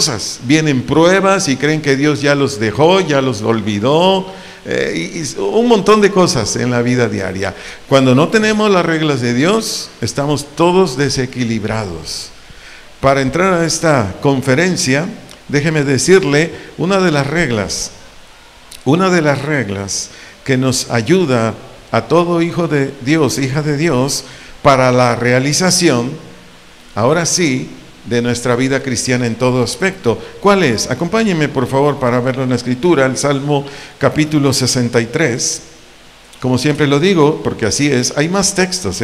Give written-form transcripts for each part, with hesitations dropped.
cosas. Vienen pruebas y creen que Dios ya los dejó, ya los olvidó, y un montón de cosas en la vida diaria. Cuando no tenemos las reglas de Dios, estamos todos desequilibrados. Para entrar a esta conferencia, déjeme decirle una de las reglas que nos ayuda a todo hijo de Dios, hija de Dios, para la realización, ahora sí, de nuestra vida cristiana en todo aspecto. ¿Cuál es? Acompáñenme por favor para verlo en la escritura, el Salmo capítulo 63. Como siempre lo digo, porque así es, hay más textos,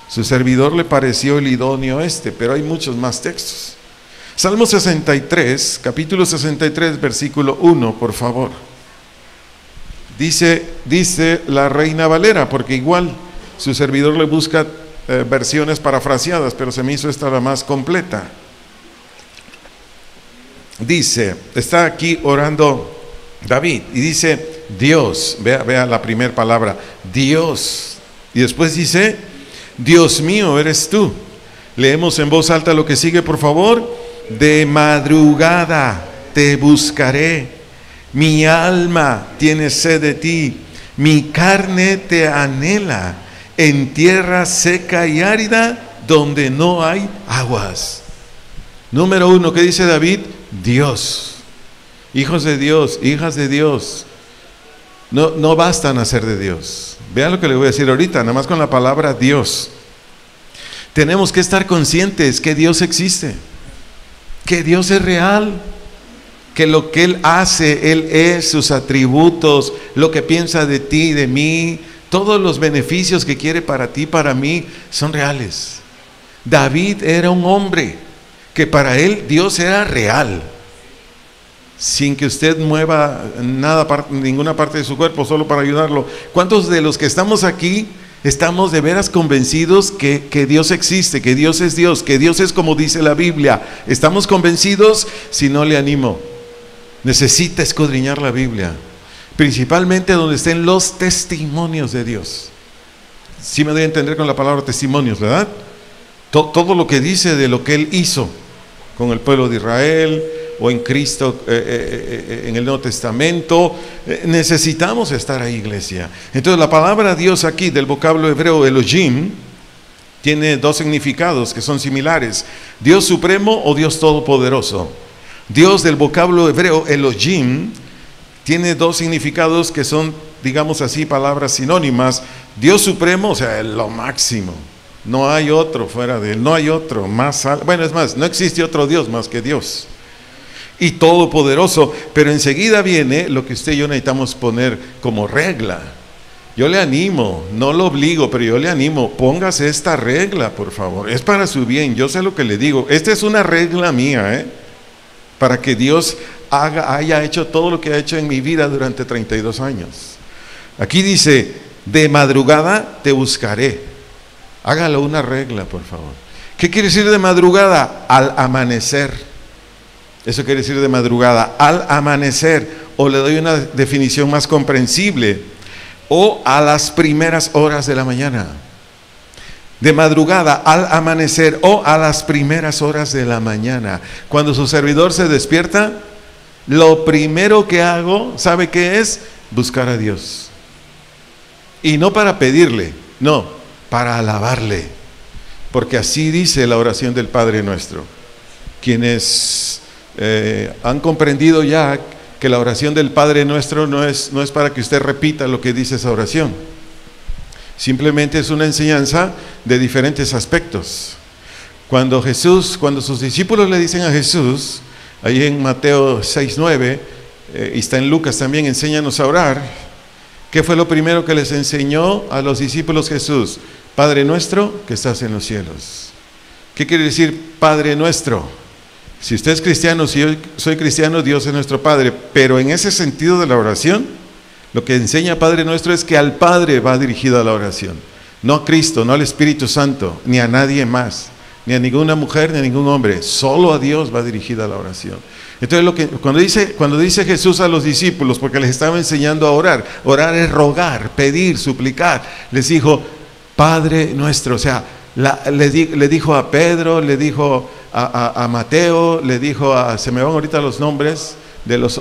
Su servidor le pareció el idóneo pero hay muchos más textos. Salmo 63, capítulo 63, versículo 1, por favor. Dice la Reina Valera, porque igual su servidor le busca versiones parafraseadas, pero se me hizo esta la más completa. Dice, está aquí orando David y dice Dios, vea la primera palabra, Dios, y después dice Dios mío eres tú. Leemos en voz alta lo que sigue, por favor. De madrugada te buscaré, mi alma tiene sed de ti, mi carne te anhela en tierra seca y árida donde no hay aguas. Número 1, ¿qué dice David? Dios. Hijos de Dios, hijas de Dios, no basta nacer de Dios. Vean lo que le voy a decir ahorita, nada más con la palabra Dios. Tenemos que estar conscientes que Dios existe, que Dios es real, que lo que Él hace, Él es, sus atributos, lo que piensa de ti, de mí, todos los beneficios que quiere para ti, para mí, son reales. David era un hombre que para él Dios era real, sin que usted mueva ninguna parte de su cuerpo, solo para ayudarlo. ¿Cuántos de los que estamos aquí estamos de veras convencidos que Dios existe, que Dios es como dice la Biblia? ¿Estamos convencidos? Si no, le animo, necesita escudriñar la Biblia, principalmente donde estén los testimonios de Dios. Sí me doy a entender con la palabra testimonios, ¿verdad? Todo lo que dice de lo que Él hizo con el pueblo de Israel o en Cristo, en el Nuevo Testamento. Necesitamos estar ahí, iglesia. Entonces la palabra Dios aquí, del vocablo hebreo Elohim, tiene dos significados que son similares: Dios supremo o Dios todopoderoso. Dios, del vocablo hebreo Elohim, tiene dos significados que son, digamos así, palabras sinónimas. Dios supremo, o sea, lo máximo, no hay otro fuera de Él, no hay otro más alto. Bueno, es más, no existe otro Dios más que Dios. Y todopoderoso, pero enseguida viene lo que usted y yo necesitamos poner como regla. Yo le animo, no lo obligo, pero yo le animo, póngase esta regla, por favor, es para su bien. Yo sé lo que le digo, esta es una regla mía, para que Dios haya hecho todo lo que ha hecho en mi vida durante 32 años. Aquí dice, de madrugada te buscaré. Hágalo una regla, por favor. ¿Qué quiere decir de madrugada? Al amanecer. Eso quiere decir de madrugada, al amanecer, o le doy una definición más comprensible, o a las primeras horas de la mañana. De madrugada, al amanecer, o a las primeras horas de la mañana. Cuando su servidor se despierta, lo primero que hago, ¿sabe qué es? Buscar a Dios. Y no para pedirle, no, para alabarle. Porque así dice la oración del Padre Nuestro. Quienes han comprendido ya que la oración del Padre Nuestro no es para que usted repita lo que dice esa oración. Simplemente es una enseñanza de diferentes aspectos. Cuando sus discípulos le dicen a Jesús, ahí en Mateo 6:9, y está en Lucas también, enséñanos a orar. ¿Qué fue lo primero que les enseñó a los discípulos Jesús? Padre nuestro que estás en los cielos. ¿Qué quiere decir Padre nuestro? Si usted es cristiano, si yo soy cristiano, Dios es nuestro Padre. Pero en ese sentido de la oración, lo que enseña Padre Nuestro es que al Padre va dirigida la oración. No a Cristo, no al Espíritu Santo, ni a nadie más, ni a ninguna mujer, ni a ningún hombre. Solo a Dios va dirigida la oración. Entonces cuando dice Jesús a los discípulos, porque les estaba enseñando a orar, orar es rogar, pedir, suplicar, les dijo Padre Nuestro. O sea, le dijo a Pedro, le dijo a Mateo, le dijo se me van ahorita los nombres,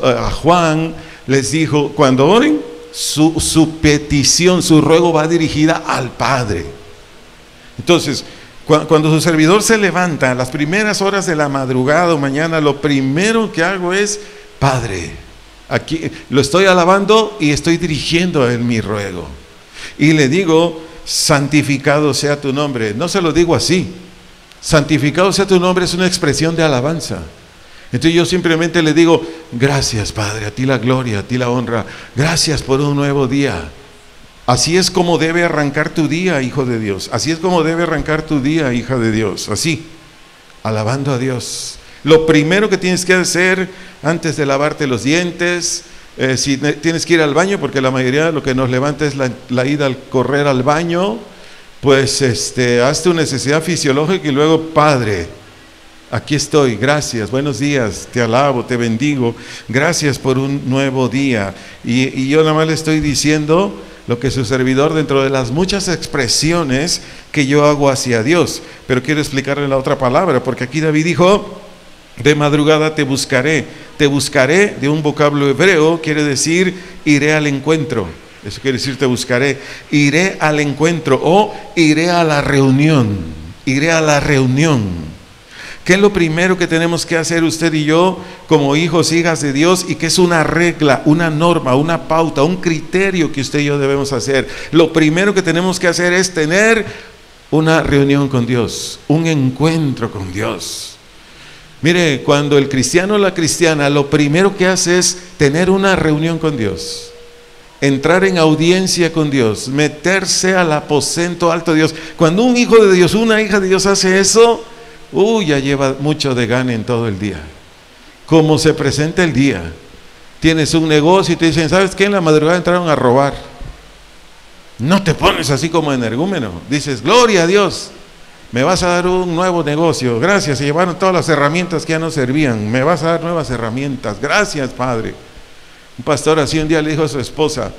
a Juan, les dijo, cuando oren, su petición, su ruego va dirigida al Padre. Entonces, cuando su servidor se levanta a las primeras horas de la madrugada o mañana, lo primero que hago es, Padre, aquí lo estoy alabando y estoy dirigiendo a Él mi ruego. Y le digo, santificado sea tu nombre. No se lo digo así. Santificado sea tu nombre es una expresión de alabanza. Entonces yo simplemente le digo, gracias Padre, a ti la gloria, a ti la honra, gracias por un nuevo día. Así es como debe arrancar tu día, hijo de Dios. Así es como debe arrancar tu día, hija de Dios. Así, alabando a Dios. Lo primero que tienes que hacer antes de lavarte los dientes, si tienes que ir al baño, porque la mayoría de lo que nos levanta es la ida al correr al baño, pues haz tu necesidad fisiológica y luego, Padre, aquí estoy, gracias, buenos días, te alabo, te bendigo, gracias por un nuevo día. Y yo nada más le estoy diciendo lo que su servidor, dentro de las muchas expresiones que yo hago hacia Dios, pero quiero explicarle la otra palabra, porque aquí David dijo, de madrugada te buscaré de un vocablo hebreo, quiere decir, iré al encuentro. Eso quiere decir, te buscaré, iré al encuentro o iré a la reunión, iré a la reunión. ¿Qué es lo primero que tenemos que hacer usted y yo como hijos, hijas de Dios? Y que es una regla, una norma, una pauta, un criterio que usted y yo debemos hacer. Lo primero que tenemos que hacer es tener una reunión con Dios, un encuentro con Dios. Mire, cuando el cristiano o la cristiana lo primero que hace es tener una reunión con Dios, entrar en audiencia con Dios, meterse al aposento alto de Dios. Cuando un hijo de Dios, una hija de Dios hace eso, ya lleva mucho de gane en todo el día. Como se presenta el día, tienes un negocio y te dicen, ¿sabes qué? En la madrugada entraron a robar. No te pones así como energúmeno, dices, gloria a Dios, me vas a dar un nuevo negocio, gracias, se llevaron todas las herramientas que ya no servían, me vas a dar nuevas herramientas, gracias Padre. Un pastor así un día le dijo a su esposa,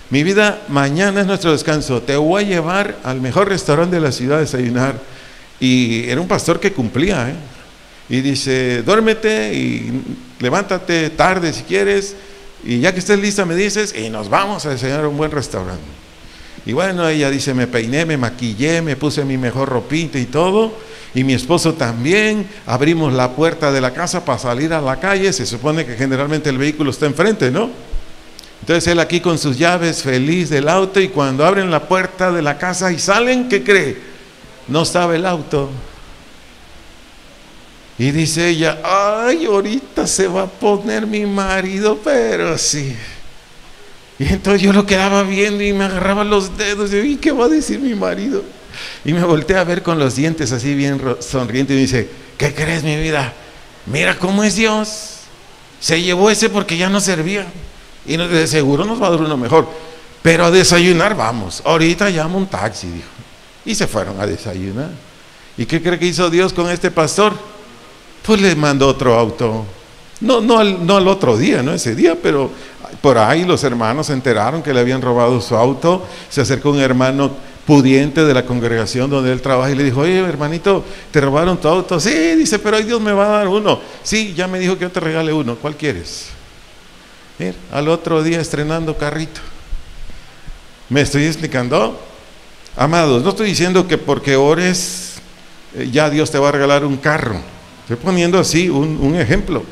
mi vida, mañana es nuestro descanso, te voy a llevar al mejor restaurante de la ciudad a desayunar. Y era un pastor que cumplía, y dice, duérmete y levántate tarde si quieres, y ya que estés lista me dices, y nos vamos a desayunar a un buen restaurante. Y bueno, ella dice, me peiné, me maquillé, me puse mi mejor ropita y todo, y mi esposo también, abrimos la puerta de la casa para salir a la calle, se supone que generalmente el vehículo está enfrente, ¿no? Entonces él aquí con sus llaves, feliz del auto, y cuando abren la puerta de la casa y salen, ¿qué cree? No estaba el auto. Y dice ella, ay, ahorita se va a poner mi marido, pero sí. Y entonces yo lo quedaba viendo y me agarraba los dedos, y ¿qué va a decir mi marido? Y me volteé a ver con los dientes así bien sonriente y me dice, ¿qué crees, mi vida? Mira cómo es Dios. Se llevó ese porque ya no servía. Y de seguro nos va a dar uno mejor. Pero a desayunar vamos. Ahorita llamo un taxi, dijo. Y se fueron a desayunar. ¿Y qué cree que hizo Dios con este pastor? Pues le mandó otro auto. No al otro día, no ese día, pero por ahí los hermanos se enteraron que le habían robado su auto. Se acercó un hermano pudiente de la congregación donde él trabaja y le dijo, oye, hermanito, ¿te robaron tu auto? Sí, dice, pero hoy Dios me va a dar uno. Sí, ya me dijo que yo te regale uno. ¿Cuál quieres? Mira, al otro día estrenando carrito. ¿Me estoy explicando? Amados, no estoy diciendo que porque ores ya Dios te va a regalar un carro. Estoy poniendo así un ejemplo.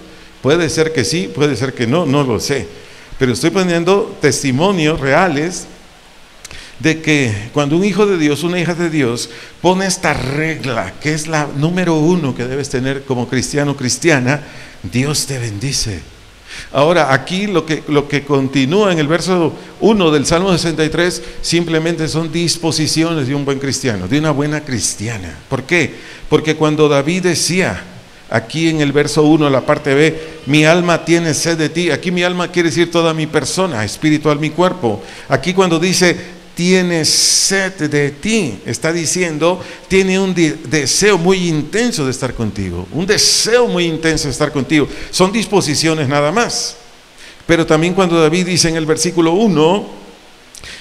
Puede ser que sí, puede ser que no, no lo sé. Pero estoy poniendo testimonios reales de que cuando un hijo de Dios, una hija de Dios, pone esta regla, que es la número 1 que debes tener como cristiano o cristiana, Dios te bendice. Ahora, aquí lo que continúa en el verso 1 del Salmo 63 simplemente son disposiciones de un buen cristiano, de una buena cristiana. ¿Por qué? Porque cuando David decía, aquí en el verso 1, la parte B, mi alma tiene sed de ti, aquí mi alma quiere decir toda mi persona, espiritual, mi cuerpo. Aquí cuando dice, tiene sed de ti, está diciendo, tiene un deseo muy intenso de estar contigo, un deseo muy intenso de estar contigo. Son disposiciones nada más. Pero también cuando David dice en el versículo 1,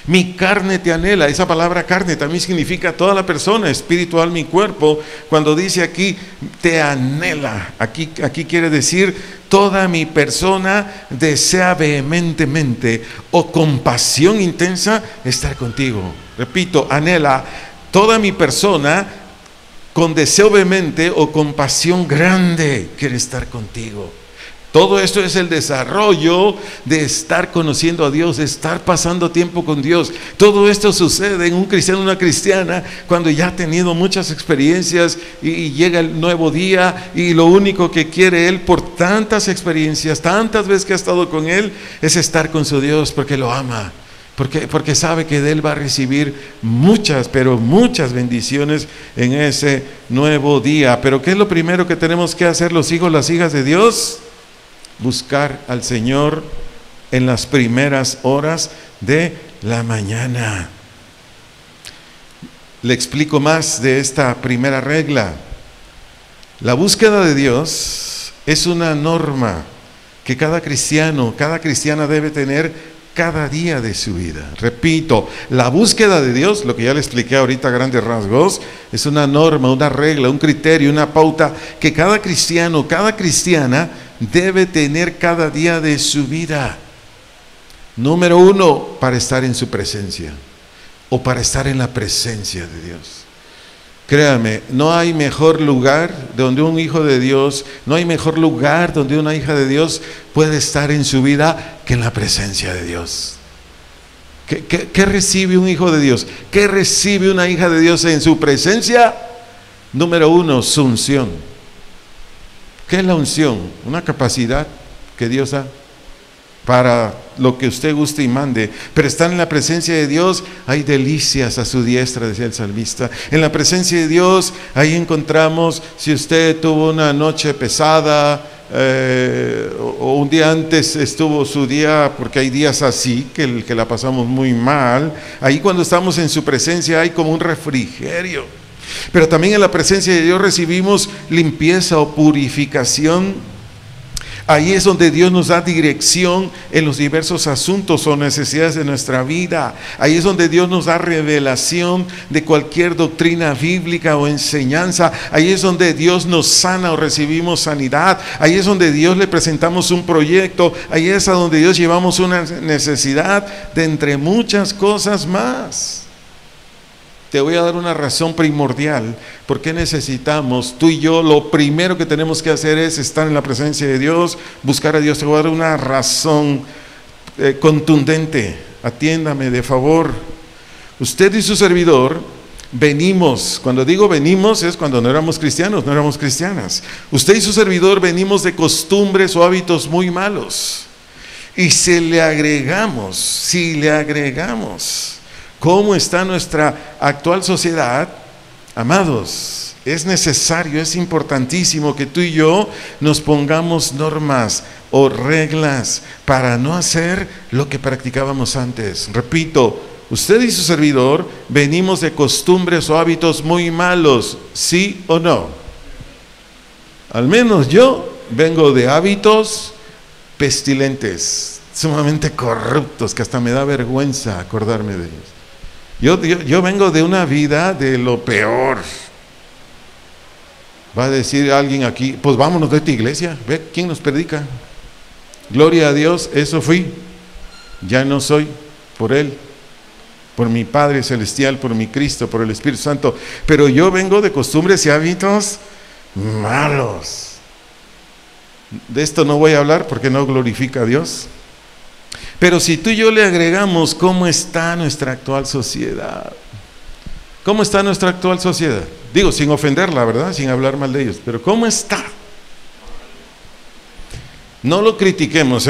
Mi carne te anhela. Esa palabra carne también significa toda la persona, espiritual, mi cuerpo. Cuando dice aquí, te anhela, aquí quiere decir, toda mi persona desea vehementemente o con pasión intensa estar contigo. Repito, anhela, toda mi persona con deseo vehemente o con pasión grande quiere estar contigo. Todo esto es el desarrollo de estar conociendo a Dios, de estar pasando tiempo con Dios. Todo esto sucede en un cristiano, una cristiana, cuando ya ha tenido muchas experiencias y llega el nuevo día y lo único que quiere él por tantas experiencias, tantas veces que ha estado con él, es estar con su Dios porque lo ama. Porque sabe que de él va a recibir muchas, pero muchas bendiciones en ese nuevo día. Pero ¿qué es lo primero que tenemos que hacer los hijos, las hijas de Dios? Buscar al Señor en las primeras horas de la mañana. Le explico más de esta primera regla. La búsqueda de Dios es una norma que cada cristiano, cada cristiana debe tener cada día de su vida. Repito, la búsqueda de Dios, lo que ya le expliqué ahorita a grandes rasgos, es una norma, una regla, un criterio, una pauta que cada cristiano, cada cristiana debe tener cada día de su vida. Número uno, para estar en su presencia o para estar en la presencia de Dios. Créame, no hay mejor lugar donde un hijo de Dios, no hay mejor lugar donde una hija de Dios puede estar en su vida que en la presencia de Dios. ¿Qué recibe un hijo de Dios? ¿Qué recibe una hija de Dios en su presencia? Número uno, su unción. ¿Qué es la unción? Una capacidad que Dios da para lo que usted guste y mande. Pero estar en la presencia de Dios, hay delicias a su diestra, decía el salmista. En la presencia de Dios, ahí encontramos, si usted tuvo una noche pesada, o un día antes estuvo su día, porque hay días así, que la pasamos muy mal, ahí cuando estamos en su presencia hay como un refrigerio. Pero también en la presencia de Dios recibimos limpieza o purificación. Ahí es donde Dios nos da dirección en los diversos asuntos o necesidades de nuestra vida. Ahí es donde Dios nos da revelación de cualquier doctrina bíblica o enseñanza. Ahí es donde Dios nos sana o recibimos sanidad. Ahí es donde Dios le presentamos un proyecto. Ahí es a donde Dios llevamos una necesidad de entre muchas cosas más. Te voy a dar una razón primordial por qué necesitamos, tú y yo, lo primero que tenemos que hacer es estar en la presencia de Dios, buscar a Dios. Te voy a dar una razón contundente. Atiéndame de favor. Usted y su servidor venimos, cuando digo venimos es cuando no éramos cristianos, no éramos cristianas. Usted y su servidor venimos de costumbres o hábitos muy malos. Y si le agregamos ¿cómo está nuestra actual sociedad? Amados, es necesario, es importantísimo que tú y yo nos pongamos normas o reglas para no hacer lo que practicábamos antes. Repito, usted y su servidor venimos de costumbres o hábitos muy malos, ¿sí o no? Al menos yo vengo de hábitos pestilentes, sumamente corruptos, que hasta me da vergüenza acordarme de ellos. Yo vengo de una vida de lo peor. Va a decir alguien aquí, pues vámonos de esta iglesia, ve quién nos predica. Gloria a Dios, eso fui. Ya no soy, por Él, por mi Padre Celestial, por mi Cristo, por el Espíritu Santo. Pero yo vengo de costumbres y hábitos malos. De esto no voy a hablar porque no glorifica a Dios. Pero si tú y yo le agregamos cómo está nuestra actual sociedad. ¿Cómo está nuestra actual sociedad? Digo, sin ofenderla, ¿verdad? Sin hablar mal de ellos. Pero ¿cómo está? No lo critiquemos,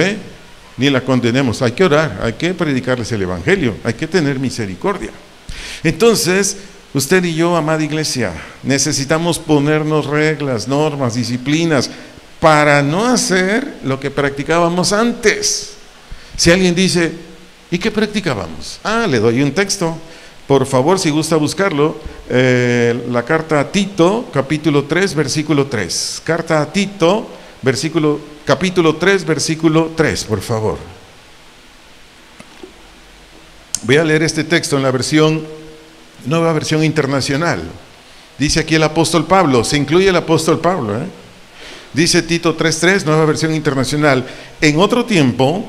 ni la condenemos. Hay que orar, hay que predicarles el Evangelio, hay que tener misericordia. Entonces, usted y yo, amada iglesia, necesitamos ponernos reglas, normas, disciplinas para no hacer lo que practicábamos antes. Si alguien dice, ¿y qué practicábamos? Le doy un texto. Por favor, si gusta buscarlo, la carta a Tito, capítulo 3, versículo 3. Carta a Tito, capítulo 3, versículo 3, por favor. Voy a leer este texto en la nueva versión internacional. Dice aquí el apóstol Pablo, se incluye el apóstol Pablo, Dice Tito 3:3, nueva versión internacional: en otro tiempo,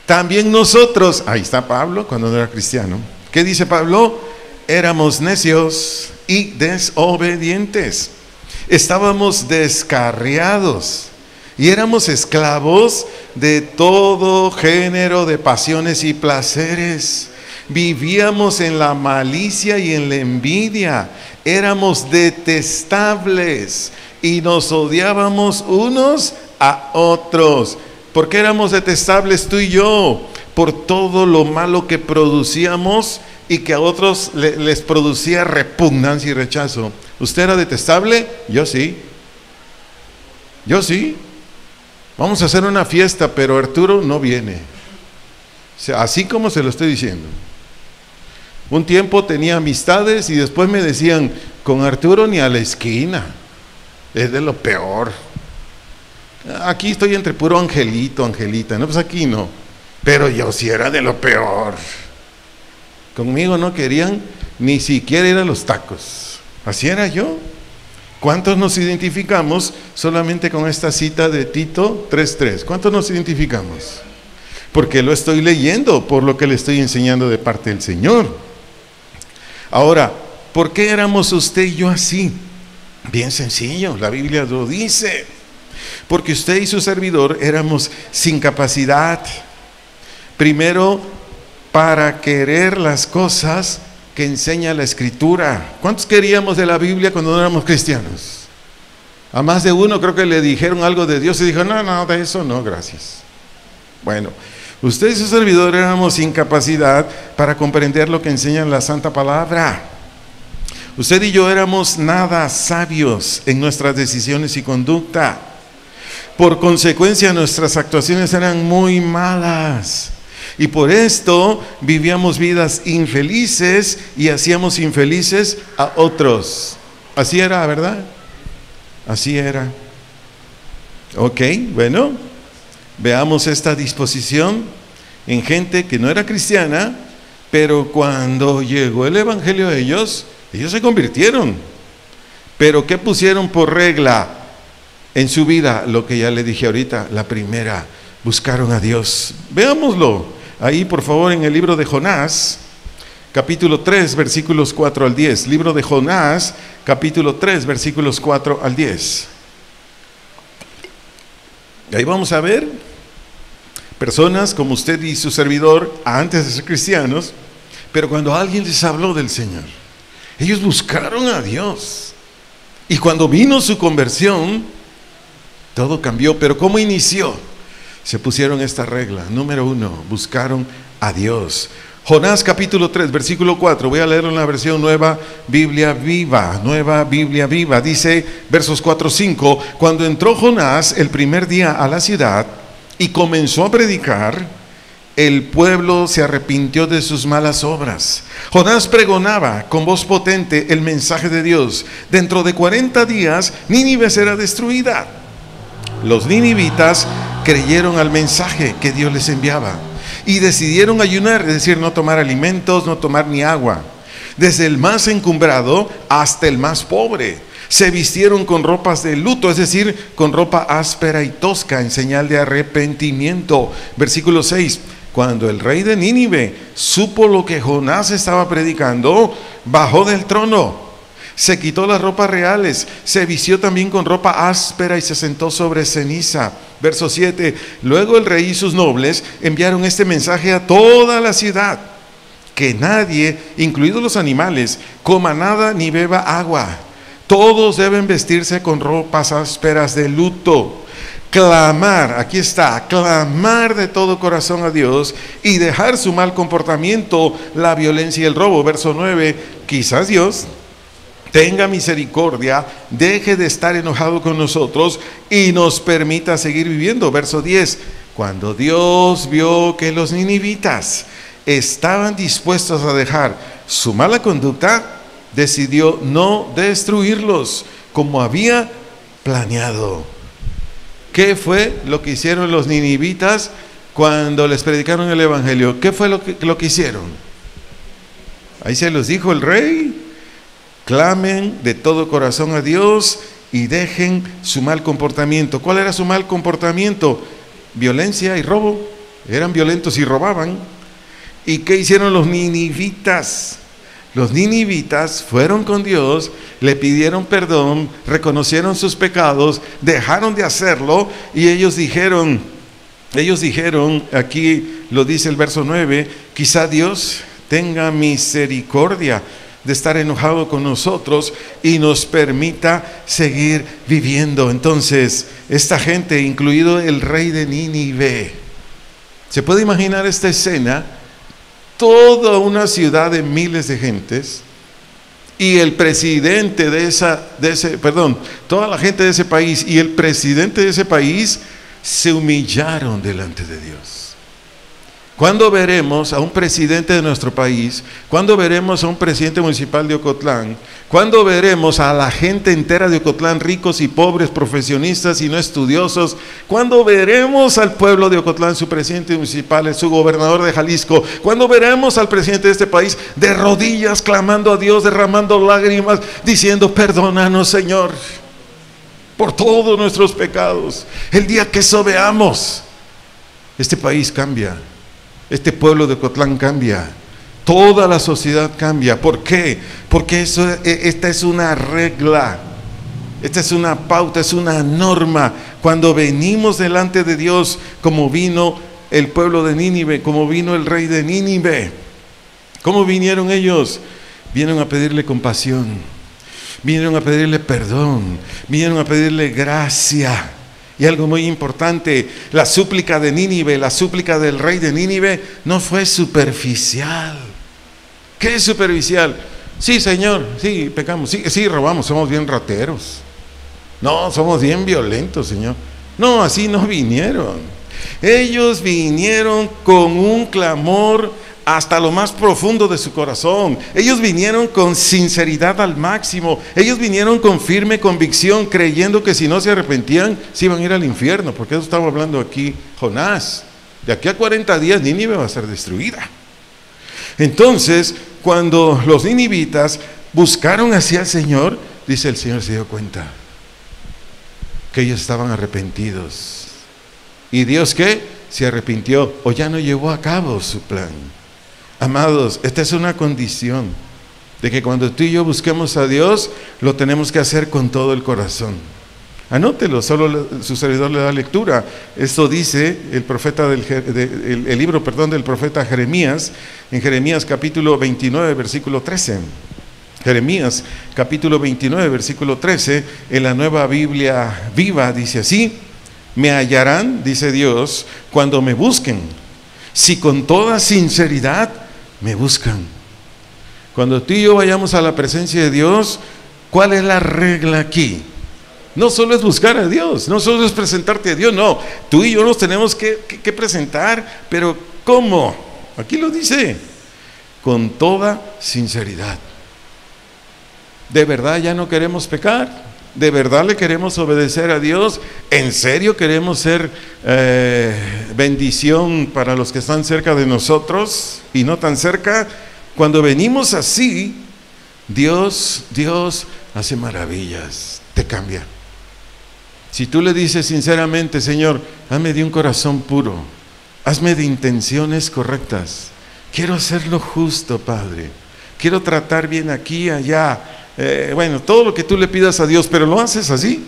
también nosotros, ahí está Pablo cuando no era cristiano. ¿Qué dice Pablo? Éramos necios y desobedientes. Estábamos descarriados y éramos esclavos de todo género de pasiones y placeres. Vivíamos en la malicia y en la envidia. Éramos detestables y nos odiábamos unos a otros. ¿Por qué éramos detestables tú y yo? Por todo lo malo que producíamos y que a otros les producía repugnancia y rechazo. ¿Usted era detestable? Yo sí. Yo sí. Vamos a hacer una fiesta, pero Arturo no viene. O sea, así como se lo estoy diciendo. Un tiempo tenía amistades y después me decían, con Arturo ni a la esquina. Es de lo peor. Aquí estoy entre puro angelito, angelita. No, pues aquí no. Pero yo sí era de lo peor. Conmigo no querían ni siquiera ir a los tacos. Así era yo. ¿Cuántos nos identificamos solamente con esta cita de Tito 3:3? ¿Cuántos nos identificamos? Porque lo estoy leyendo, por lo que le estoy enseñando de parte del Señor. Ahora, ¿por qué éramos usted y yo así? Bien sencillo, la Biblia lo dice. Porque usted y su servidor éramos sin capacidad. Primero, para querer las cosas que enseña la Escritura. ¿Cuántos queríamos de la Biblia cuando no éramos cristianos? A más de uno creo que le dijeron algo de Dios y dijo, no, de eso no, gracias. Bueno, usted y su servidor éramos sin capacidad para comprender lo que enseña la Santa Palabra. Usted y yo éramos nada sabios en nuestras decisiones y conducta. Por consecuencia, nuestras actuaciones eran muy malas. Y por esto vivíamos vidas infelices y hacíamos infelices a otros. Así era, ¿verdad? Así era. Ok, bueno, veamos esta disposición en gente que no era cristiana, pero cuando llegó el evangelio a ellos se convirtieron. Pero ¿qué pusieron por regla en su vida? Lo que ya le dije ahorita, la primera, buscaron a Dios. Veámoslo. Ahí, por favor, en el libro de Jonás, capítulo 3, versículos 4 al 10. Libro de Jonás, capítulo 3, versículos 4 al 10. Y ahí vamos a ver personas como usted y su servidor, antes de ser cristianos, pero cuando alguien les habló del Señor, ellos buscaron a Dios. Y cuando vino su conversión, todo cambió. Pero ¿cómo inició? Se pusieron esta regla. Número 1, buscaron a Dios. Jonás capítulo 3, versículo 4. Voy a leerlo en la versión Nueva Biblia Viva. Nueva Biblia Viva. Dice, versos 4-5. Cuando entró Jonás el primer día a la ciudad y comenzó a predicar, el pueblo se arrepintió de sus malas obras. Jonás pregonaba con voz potente el mensaje de Dios. Dentro de 40 días, Nínive será destruida. Los ninivitas creyeron al mensaje que Dios les enviaba y decidieron ayunar, es decir, no tomar alimentos, no tomar ni agua. Desde el más encumbrado hasta el más pobre se vistieron con ropas de luto, es decir, con ropa áspera y tosca en señal de arrepentimiento. Versículo 6. Cuando el rey de Nínive supo lo que Jonás estaba predicando, bajó del trono. Se quitó las ropas reales, se vistió también con ropa áspera y se sentó sobre ceniza. Verso 7. Luego el rey y sus nobles enviaron este mensaje a toda la ciudad: que nadie, incluidos los animales, coma nada ni beba agua. Todos deben vestirse con ropas ásperas de luto. Clamar, aquí está, clamar de todo corazón a Dios y dejar su mal comportamiento, la violencia y el robo. Verso 9. Quizás Dios tenga misericordia, deje de estar enojado con nosotros y nos permita seguir viviendo. Verso 10. Cuando Dios vio que los ninivitas estaban dispuestos a dejar su mala conducta, decidió no destruirlos como había planeado. ¿Qué fue lo que hicieron los ninivitas cuando les predicaron el evangelio? ¿Qué fue lo que hicieron? Ahí se los dijo el rey. Clamen de todo corazón a Dios y dejen su mal comportamiento. ¿Cuál era su mal comportamiento? Violencia y robo. Eran violentos y robaban. ¿Y qué hicieron los ninivitas? Los ninivitas fueron con Dios, le pidieron perdón, reconocieron sus pecados, dejaron de hacerlo y ellos dijeron, aquí lo dice el verso 9, quizá Dios tenga misericordia de estar enojado con nosotros y nos permita seguir viviendo. Entonces, esta gente, incluido el rey de Nínive, ¿se puede imaginar esta escena? Toda una ciudad de miles de gentes y el presidente toda la gente de ese país y el presidente de ese país se humillaron delante de Dios. ¿Cuándo veremos a un presidente de nuestro país? ¿Cuándo veremos a un presidente municipal de Ocotlán? ¿Cuándo veremos a la gente entera de Ocotlán, ricos y pobres, profesionistas y no estudiosos? ¿Cuándo veremos al pueblo de Ocotlán, su presidente municipal, su gobernador de Jalisco? ¿Cuándo veremos al presidente de este país de rodillas, clamando a Dios, derramando lágrimas, diciendo, perdónanos, Señor, por todos nuestros pecados? El día que eso veamos, este país cambia. Este pueblo de Ocotlán cambia, toda la sociedad cambia. ¿Por qué? Porque esta es una regla, esta es una pauta, es una norma. Cuando venimos delante de Dios, como vino el pueblo de Nínive, como vino el rey de Nínive, ¿cómo vinieron ellos? Vinieron a pedirle compasión, vinieron a pedirle perdón, vinieron a pedirle gracia. Y algo muy importante, la súplica de Nínive, la súplica del rey de Nínive no fue superficial. ¿Qué es superficial? Sí, Señor, sí, pecamos, sí, robamos, somos bien rateros. No, somos bien violentos, Señor. No, así no vinieron. Ellos vinieron con un clamor hasta lo más profundo de su corazón. Ellos vinieron con sinceridad al máximo. Ellos vinieron con firme convicción, creyendo que si no se arrepentían, se iban a ir al infierno. Porque eso estaba hablando aquí Jonás. De aquí a 40 días Nínive va a ser destruida. Entonces, cuando los ninivitas buscaron hacia el Señor, dice el Señor se dio cuenta que ellos estaban arrepentidos. ¿Y Dios qué? Se arrepintió o ya no llevó a cabo su plan. Amados, esta es una condición de que cuando tú y yo busquemos a Dios, lo tenemos que hacer con todo el corazón. Anótelo, solo su servidor le da lectura. Esto dice el libro del profeta Jeremías, en Jeremías capítulo 29, versículo 13. Jeremías capítulo 29, versículo 13, en la Nueva Biblia Viva, dice así: me hallarán, dice Dios, cuando me busquen, si con toda sinceridad me buscan. Cuando tú y yo vayamos a la presencia de Dios, ¿cuál es la regla aquí? No solo es buscar a Dios, no solo es presentarte a Dios, no. Tú y yo nos tenemos que presentar, pero ¿cómo? Aquí lo dice, con toda sinceridad. ¿De verdad ya no queremos pecar? ¿De verdad le queremos obedecer a Dios? ¿En serio queremos ser bendición para los que están cerca de nosotros y no tan cerca? Cuando venimos así, Dios hace maravillas, te cambia. Si tú le dices sinceramente, Señor, hazme de un corazón puro, hazme de intenciones correctas, quiero hacer lo justo, Padre, quiero tratar bien aquí y allá, todo lo que tú le pidas a Dios, pero lo haces así,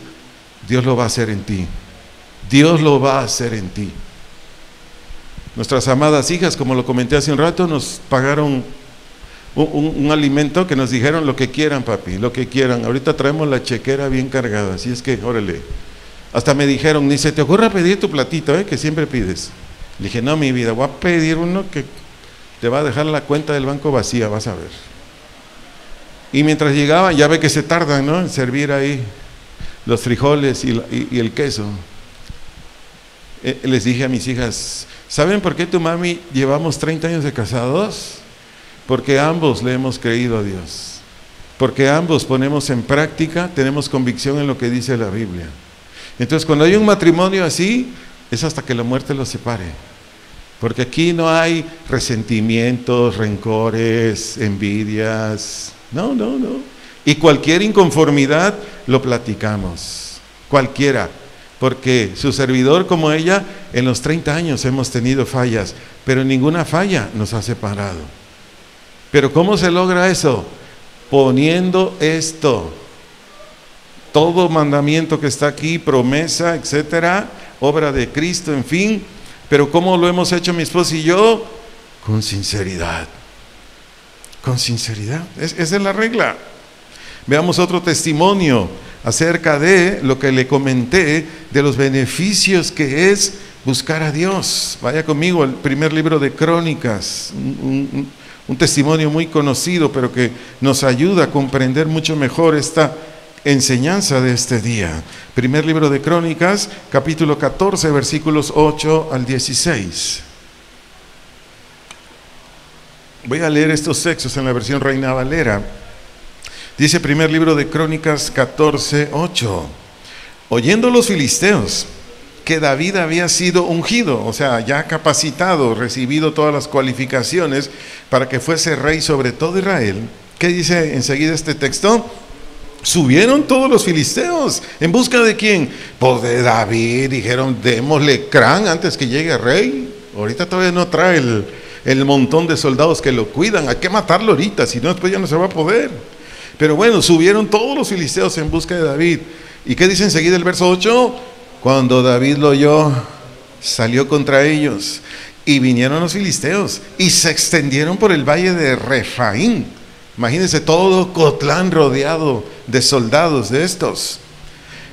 Dios lo va a hacer en ti. Dios lo va a hacer en ti. Nuestras amadas hijas, como lo comenté hace un rato, nos pagaron un alimento que nos dijeron: lo que quieran, papi, lo que quieran. Ahorita traemos la chequera bien cargada, así es que, órale. Hasta me dijeron: ni se te ocurra pedir tu platito, que siempre pides. Le dije: no, mi vida, voy a pedir uno que te va a dejar la cuenta del banco vacía, vas a ver. Y mientras llegaban, ya ve que se tardan, ¿no?, en servir ahí los frijoles y el queso. Les dije a mis hijas: ¿saben por qué tu mami llevamos 30 años de casados? Porque ambos le hemos creído a Dios. Porque ambos ponemos en práctica, tenemos convicción en lo que dice la Biblia. Entonces, cuando hay un matrimonio así, es hasta que la muerte los separe. Porque aquí no hay resentimientos, rencores, envidias. No, no, no. Y cualquier inconformidad lo platicamos. Cualquiera. Porque su servidor como ella, en los 30 años hemos tenido fallas, pero ninguna falla nos ha separado. Pero ¿cómo se logra eso? Poniendo esto. Todo mandamiento que está aquí, promesa, etcétera, obra de Cristo, en fin. Pero ¿cómo lo hemos hecho mi esposa y yo? Con sinceridad. Con sinceridad. Esa es la regla. Veamos otro testimonio acerca de lo que le comenté, de los beneficios que es buscar a Dios. Vaya conmigo al primer libro de Crónicas, un testimonio muy conocido, pero que nos ayuda a comprender mucho mejor esta enseñanza de este día. Primer libro de Crónicas, capítulo 14, versículos 8 al 16. Voy a leer estos textos en la versión Reina Valera. Dice primer libro de Crónicas 14, 8. Oyendo los filisteos que David había sido ungido, o sea, ya capacitado, recibido todas las cualificaciones para que fuese rey sobre todo Israel. ¿Qué dice enseguida este texto? Subieron todos los filisteos, ¿en busca de quién? Pues de David. Dijeron, démosle crán antes que llegue rey. Ahorita todavía no trae el montón de soldados que lo cuidan, hay que matarlo ahorita, si no después ya no se va a poder. Pero bueno, subieron todos los filisteos en busca de David. ¿Y qué dice enseguida el verso 8? Cuando David lo oyó, salió contra ellos, y vinieron los filisteos, y se extendieron por el valle de Refaín. Imagínense todo Cotlán rodeado de soldados de estos.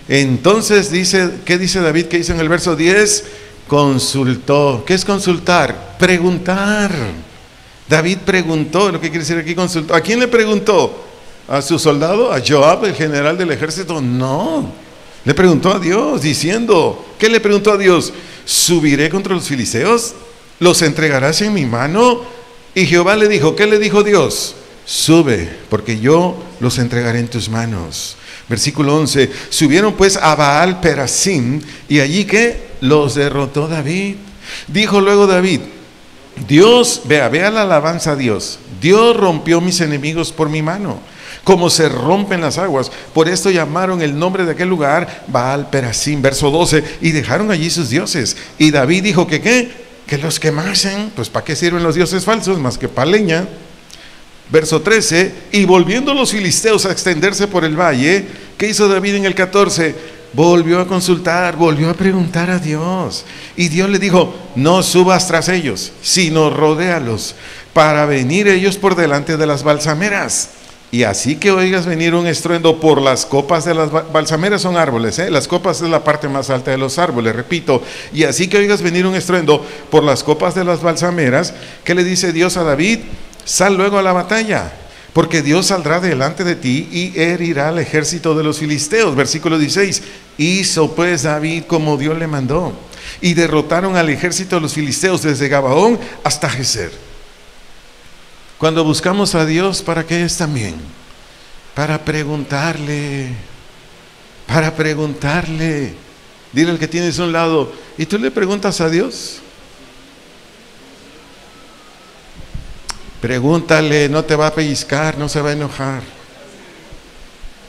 Entonces dice, ¿qué dice David? ¿Qué dice en el verso 10? Consultó. ¿Qué es consultar? Preguntar. David preguntó, lo que quiere decir aquí consultó. ¿A quién le preguntó? ¿A su soldado? ¿A Joab, el general del ejército? No. Le preguntó a Dios diciendo, ¿qué le preguntó a Dios? ¿Subiré contra los filisteos? ¿Los entregarás en mi mano? Y Jehová le dijo, ¿qué le dijo Dios? Sube, porque yo los entregaré en tus manos. Versículo 11, subieron pues a Baal Perasim, y allí que los derrotó David. Dijo luego David, Dios, vea la alabanza a Dios, Dios rompió mis enemigos por mi mano, como se rompen las aguas. Por esto llamaron el nombre de aquel lugar Baal Perasim. Verso 12, y dejaron allí sus dioses. Y David dijo que ¿qué? Que los quemasen. Pues ¿para qué sirven los dioses falsos? Más que para leña. Verso 13, y volviendo los filisteos a extenderse por el valle, ¿qué hizo David en el 14? Volvió a consultar, volvió a preguntar a Dios. Y Dios le dijo, no subas tras ellos, sino rodéalos, para venir ellos por delante de las balsameras. Y así que oigas venir un estruendo por las copas de las balsameras, son árboles, las copas es la parte más alta de los árboles, repito. Y así que oigas venir un estruendo por las copas de las balsameras, ¿qué le dice Dios a David? Sal luego a la batalla, porque Dios saldrá delante de ti y herirá al ejército de los filisteos. Versículo 16, hizo pues David como Dios le mandó, y derrotaron al ejército de los filisteos desde Gabaón hasta Geser. Cuando buscamos a Dios, ¿para qué es también? Para preguntarle. Dile al que tienes a un lado, ¿y tú le preguntas a Dios? Pregúntale, no te va a pellizcar, no se va a enojar.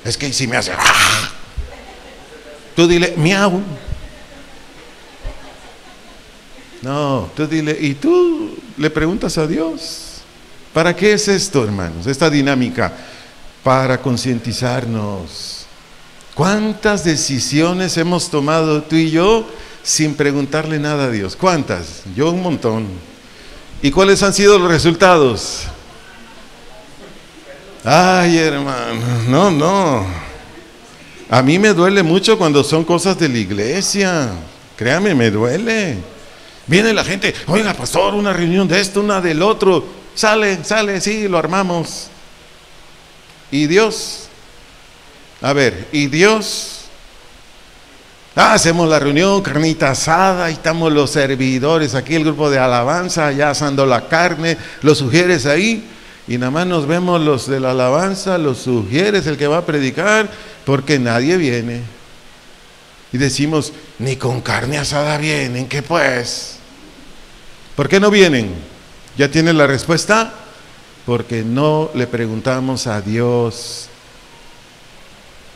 Es que si me hace tú dile miau. No, tú dile, y tú le preguntas a Dios. ¿Para qué es esto, hermanos? Esta dinámica, para concientizarnos. ¿Cuántas decisiones hemos tomado tú y yo sin preguntarle nada a Dios? ¿Cuántas? Yo un montón. ¿Y cuáles han sido los resultados? Ay, hermano, no. A mí me duele mucho cuando son cosas de la iglesia. Créame, me duele. Viene la gente, oiga, pastor, una reunión de esto, una del otro. Sale, sí, lo armamos. ¿Y Dios? A ver, ¿y Dios? Hacemos la reunión, carnita asada, y estamos los servidores, aquí el grupo de alabanza, ya asando la carne, los sugieres ahí, y nada más nos vemos los de la alabanza, los sugieres, el que va a predicar, porque nadie viene. Y decimos, ni con carne asada vienen, ¿qué pues? ¿Por qué no vienen? ¿Ya tienen la respuesta? Porque no le preguntamos a Dios.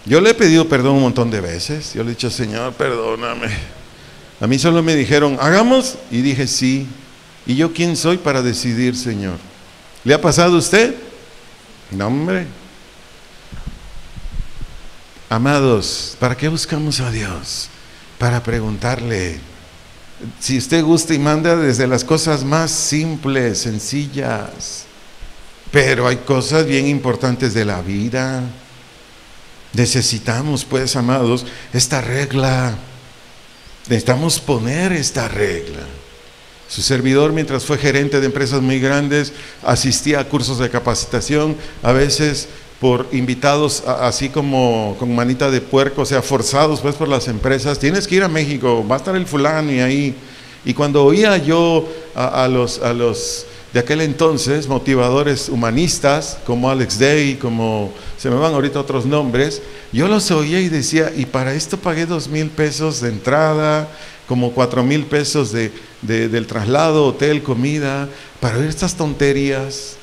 Yo le he pedido perdón un montón de veces. Yo le he dicho, Señor, perdóname. A mí solo me dijeron, hagamos, y dije sí. ¿Y yo quién soy para decidir, Señor? ¿Le ha pasado a usted? No, hombre. Amados, ¿para qué buscamos a Dios? Para preguntarle. Si usted gusta y manda desde las cosas más simples, sencillas. Pero hay cosas bien importantes de la vida. Necesitamos, pues, amados, esta regla. Necesitamos poner esta regla. Su servidor, mientras fue gerente de empresas muy grandes, asistía a cursos de capacitación, a veces por invitados así como con manita de puerco, o sea, forzados pues por las empresas. Tienes que ir a México, va a estar el fulano y ahí. Y cuando oía yo a los de aquel entonces, motivadores humanistas, como Alex Day, como se me van ahorita otros nombres, yo los oía y decía, y para esto pagué 2,000 pesos de entrada, como 4,000 pesos del traslado, hotel, comida, para ver estas tonterías,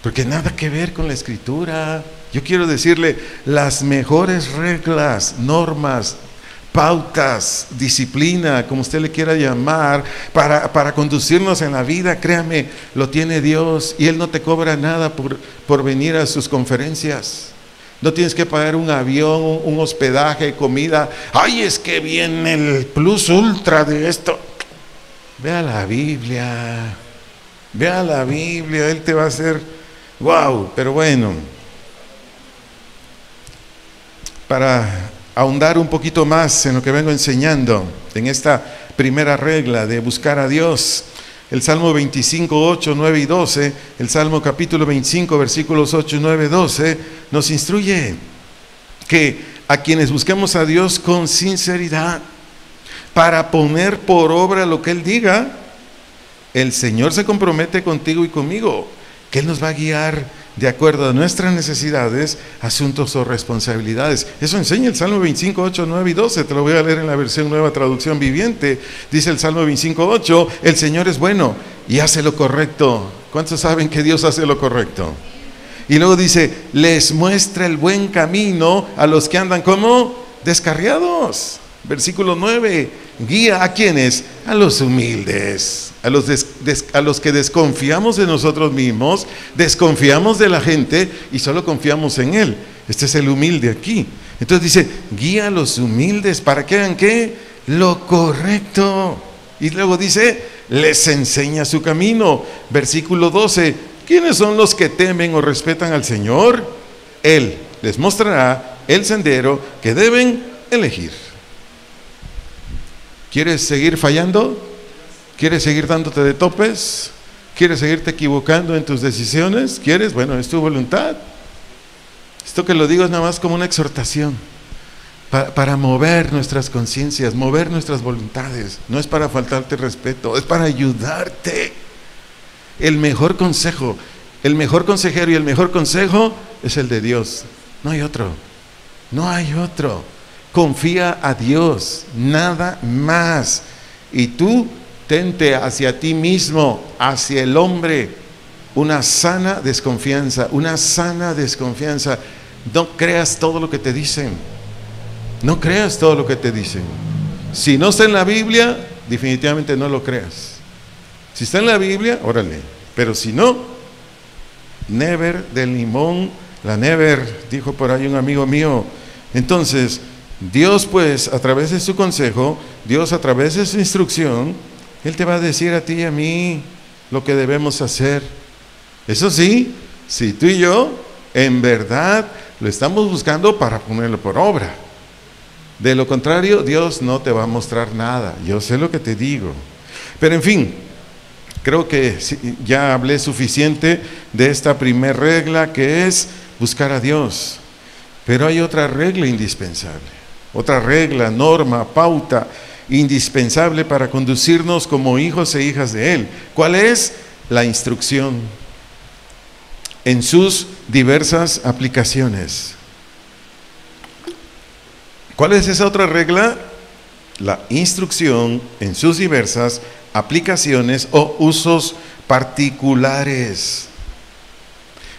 porque nada que ver con la Escritura. Yo quiero decirle, las mejores reglas, normas, pautas, disciplina, como usted le quiera llamar, para conducirnos en la vida, créame, lo tiene Dios, y Él no te cobra nada por venir a sus conferencias. No tienes que pagar un avión, un hospedaje, comida. Ay, es que viene el plus ultra de esto. Vea la Biblia, Él te va a hacer wow. Pero bueno, para ahondar un poquito más en lo que vengo enseñando, en esta primera regla de buscar a Dios, el Salmo 25, 8, 9 y 12, el Salmo capítulo 25, versículos 8, 9, 12, nos instruye que a quienes buscamos a Dios con sinceridad, para poner por obra lo que Él diga, el Señor se compromete contigo y conmigo, que Él nos va a guiar de acuerdo a nuestras necesidades, asuntos o responsabilidades. Eso enseña el Salmo 25, 8, 9 y 12. Te lo voy a leer en la versión Nueva Traducción Viviente. Dice el Salmo 25, 8, el Señor es bueno y hace lo correcto. ¿Cuántos saben que Dios hace lo correcto? Y luego dice, les muestra el buen camino a los que andan como descarriados. Versículo 9, guía a quienes, a los humildes, a los que desconfiamos de nosotros mismos, desconfiamos de la gente y solo confiamos en Él. Este es el humilde aquí. Entonces dice, guía a los humildes para que hagan ¿qué? Lo correcto. Y luego dice, les enseña su camino. Versículo 12, ¿quiénes son los que temen o respetan al Señor? Él les mostrará el sendero que deben elegir. ¿Quieres seguir fallando? ¿Quieres seguir dándote de topes? ¿Quieres seguirte equivocando en tus decisiones? ¿Quieres? Bueno, es tu voluntad. Esto que lo digo es nada más como una exhortación para mover nuestras conciencias, mover nuestras voluntades. No es para faltarte respeto, es para ayudarte. El mejor consejo, el mejor consejero y el mejor consejo es el de Dios. No hay otro, no hay otro. Confía a Dios, nada más. Y tú tente hacia ti mismo, hacia el hombre, una sana desconfianza, una sana desconfianza. No creas todo lo que te dicen. No creas todo lo que te dicen. Si no está en la Biblia, definitivamente no lo creas. Si está en la Biblia, órale. Pero si no, never del limón, la never, dijo por ahí un amigo mío. Entonces, Dios pues a través de su consejo, Dios a través de su instrucción, Él te va a decir a ti y a mí lo que debemos hacer. Eso sí, si tú y yo en verdad lo estamos buscando para ponerlo por obra. De lo contrario, Dios no te va a mostrar nada. Yo sé lo que te digo. Pero en fin, creo que ya hablé suficiente de esta primera regla, que es buscar a Dios. Pero hay otra regla indispensable. Otra regla, norma, pauta indispensable para conducirnos como hijos e hijas de Él. ¿Cuál es? La instrucción en sus diversas aplicaciones. ¿Cuál es esa otra regla? la instrucción en sus diversas aplicaciones o usos particulares,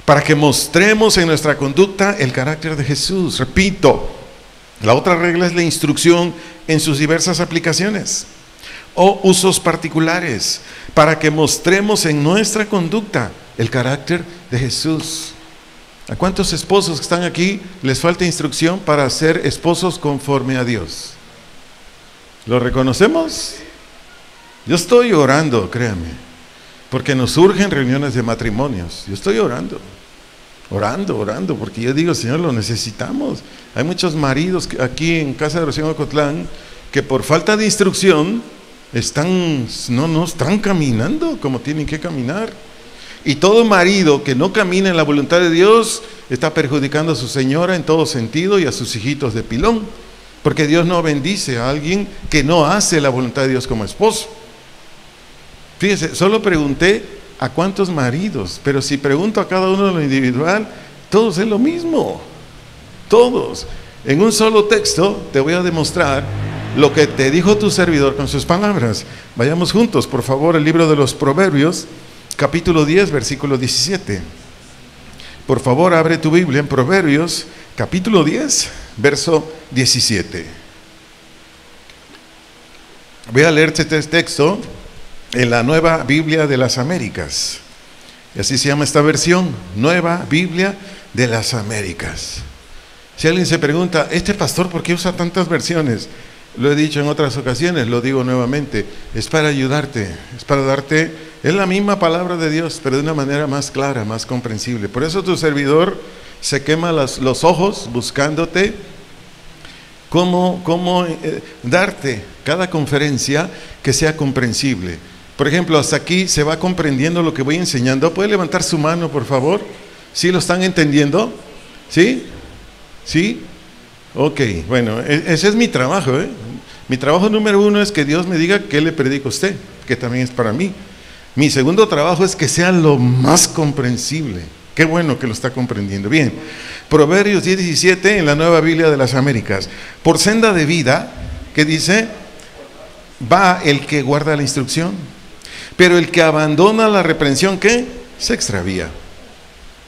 para que mostremos en nuestra conducta el carácter de Jesús. Repito, la otra regla es la instrucción en sus diversas aplicaciones o usos particulares, para que mostremos en nuestra conducta el carácter de Jesús. ¿A cuántos esposos que están aquí les falta instrucción para ser esposos conforme a Dios? ¿Lo reconocemos? Yo estoy orando, créanme, porque nos surgen reuniones de matrimonios. Yo estoy orando, porque yo digo, Señor, lo necesitamos. Hay muchos maridos aquí en Casa de Oración Ocotlán que por falta de instrucción no están caminando como tienen que caminar. Y todo marido que no camina en la voluntad de Dios está perjudicando a su señora en todo sentido y a sus hijitos de pilón, porque Dios no bendice a alguien que no hace la voluntad de Dios como esposo. Fíjese, solo pregunté a cuántos maridos, pero si pregunto a cada uno de lo individual, todos es lo mismo. Todos. En un solo texto te voy a demostrar lo que te dijo tu servidor con sus palabras. Vayamos juntos, por favor, al libro de los Proverbios, capítulo 10, versículo 17. Por favor, abre tu Biblia en Proverbios, capítulo 10, verso 17. Voy a leerte este texto en la Nueva Biblia de las Américas. Y así se llama esta versión, Nueva Biblia de las Américas. Si alguien se pregunta, ¿este pastor por qué usa tantas versiones? Lo he dicho en otras ocasiones, lo digo nuevamente, es para ayudarte, es para darte, es la misma palabra de Dios, pero de una manera más clara, más comprensible. Por eso tu servidor se quema los ojos buscándote cómo darte cada conferencia que sea comprensible. Por ejemplo, hasta aquí se va comprendiendo lo que voy enseñando. ¿Puede levantar su mano, por favor? ¿Sí lo están entendiendo? ¿Sí? ¿Sí? Ok, bueno, ese es mi trabajo, ¿eh? Mi trabajo número uno es que Dios me diga qué le predico a usted, que también es para mí. Mi segundo trabajo es que sea lo más comprensible. Qué bueno que lo está comprendiendo. Bien, Proverbios 10:17 en la Nueva Biblia de las Américas. Por senda de vida, ¿qué dice? Va el que guarda la instrucción, pero el que abandona la reprensión, ¿qué? Se extravía.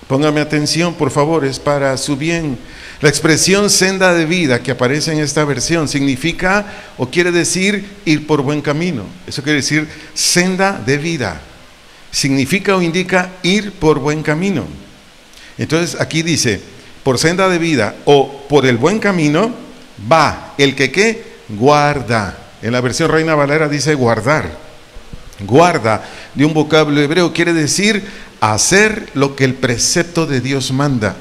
Póngame atención, por favor, es para su bien. La expresión senda de vida que aparece en esta versión significa o quiere decir ir por buen camino. Eso quiere decir senda de vida. Significa o indica ir por buen camino. Entonces aquí dice, por senda de vida o por el buen camino va el que ¿qué? Guarda. En la versión Reina Valera dice guardar. Guarda, de un vocablo hebreo, quiere decir hacer lo que el precepto de Dios manda.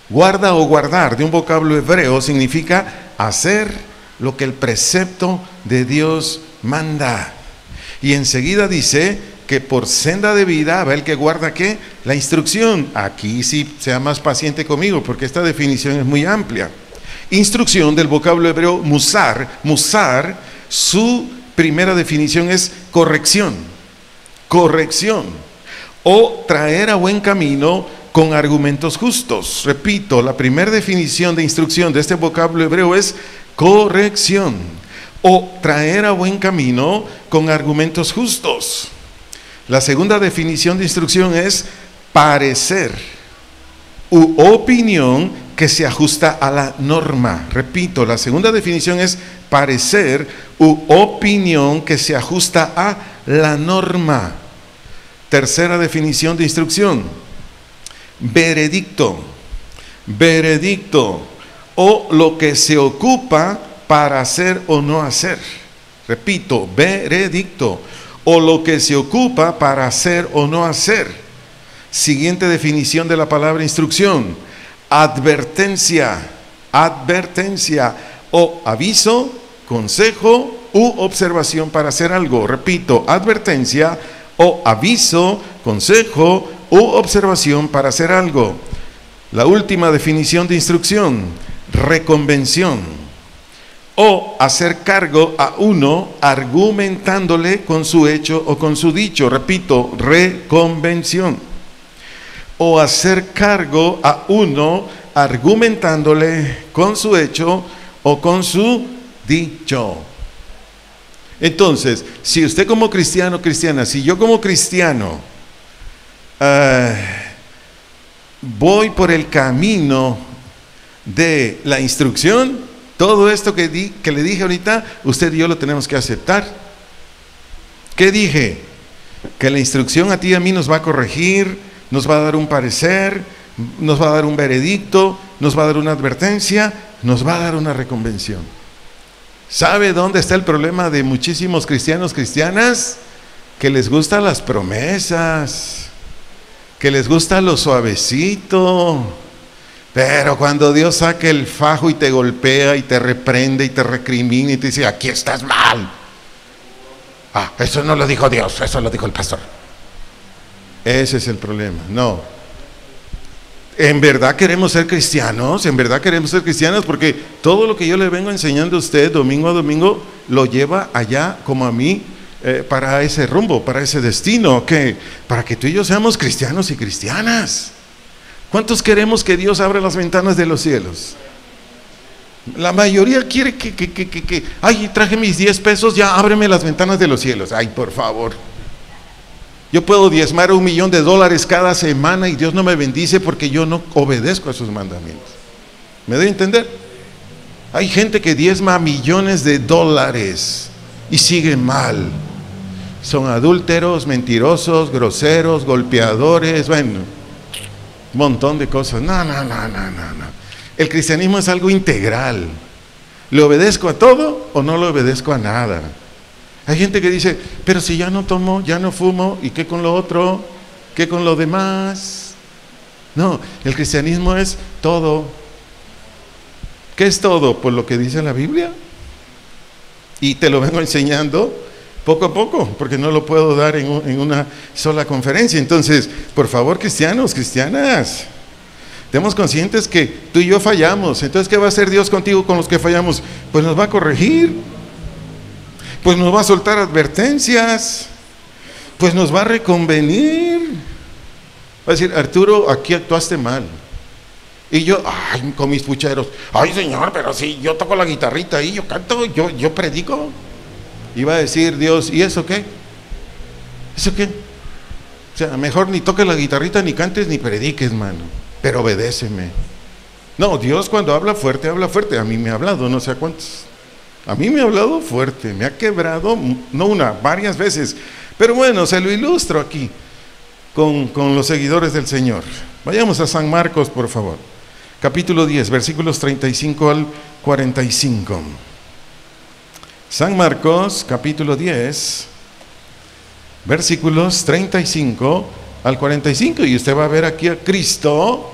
Guarda o guardar, de un vocablo hebreo, significa hacer lo que el precepto de Dios manda. Y enseguida dice que por senda de vida va el que guarda ¿qué? La instrucción. Aquí sí sea más paciente conmigo, porque esta definición es muy amplia. Instrucción del vocablo hebreo musar. Musar, su primera definición es corrección. Corrección. O traer a buen camino con argumentos justos. Repito, la primera definición de instrucción de este vocablo hebreo es corrección. O traer a buen camino con argumentos justos. La segunda definición de instrucción es parecer u opinión que se ajusta a la norma. Repito, la segunda definición es parecer u opinión que se ajusta a la norma. Tercera definición de instrucción, veredicto. Veredicto, o lo que se ocupa para hacer o no hacer. Repito, veredicto, o lo que se ocupa para hacer o no hacer. Siguiente definición de la palabra instrucción, advertencia. Advertencia, o aviso, consejo u observación para hacer algo. Repito, advertencia o aviso, consejo u observación para hacer algo. La última definición de instrucción, reconvención, o hacer cargo a uno argumentándole con su hecho o con su dicho. Repito, reconvención, o hacer cargo a uno argumentándole con su hecho o con su dicho. Entonces, si usted como cristiano, cristiana, si yo como cristiano voy por el camino de la instrucción, todo esto que le dije ahorita, usted y yo lo tenemos que aceptar. ¿Qué dije? Que la instrucción a ti y a mí nos va a corregir, nos va a dar un parecer, nos va a dar un veredicto, nos va a dar una advertencia, nos va a dar una reconvención. ¿Sabe dónde está el problema de muchísimos cristianos, cristianas? Que les gustan las promesas, que les gusta lo suavecito, pero cuando Dios saca el fajo y te golpea y te reprende y te recrimina y te dice, aquí estás mal. Eso no lo dijo Dios, eso lo dijo el pastor. Ese es el problema. No. ¿En verdad queremos ser cristianos? ¿En verdad queremos ser cristianos? Porque todo lo que yo le vengo enseñando a usted domingo a domingo lo lleva allá como a mí para ese rumbo, para ese destino, para que tú y yo seamos cristianos y cristianas. ¿Cuántos queremos que Dios abra las ventanas de los cielos? La mayoría quiere que ay, traje mis 10 pesos, ya ábreme las ventanas de los cielos. Ay, por favor. Yo puedo diezmar $1,000,000 cada semana y Dios no me bendice porque yo no obedezco a sus mandamientos. ¿Me doy a entender? Hay gente que diezma millones de dólares y sigue mal. Son adúlteros, mentirosos, groseros, golpeadores, bueno, un montón de cosas. No. El cristianismo es algo integral. ¿Le obedezco a todo o no le obedezco a nada? Hay gente que dice, pero si ya no tomo, ya no fumo, ¿y qué con lo otro? ¿Qué con lo demás? No, el cristianismo es todo. ¿Qué es todo? Pues lo que dice la Biblia. Y te lo vengo enseñando poco a poco, porque no lo puedo dar en una sola conferencia. Entonces, por favor, cristianos, cristianas, estemos conscientes que tú y yo fallamos. Entonces, ¿qué va a hacer Dios contigo con los que fallamos? Pues nos va a corregir, pues nos va a soltar advertencias, pues nos va a reconvenir. Va a decir, Arturo, aquí actuaste mal. Y yo, ay, con mis pucheros, ay Señor, pero sí, yo toco la guitarrita ahí, yo canto, yo predico. Y va a decir Dios, ¿y eso qué? ¿Eso qué? O sea, mejor ni toques la guitarrita, ni cantes, ni prediques, mano, pero obedéceme. No, Dios cuando habla fuerte, a mí me ha hablado, no sé a cuántos. A mí me ha hablado fuerte, me ha quebrado, no una, varias veces. Pero bueno, se lo ilustro aquí con los seguidores del Señor. Vayamos a San Marcos, por favor. Capítulo 10, versículos 35 al 45. San Marcos, capítulo 10, versículos 35 al 45. Y usted va a ver aquí a Cristo,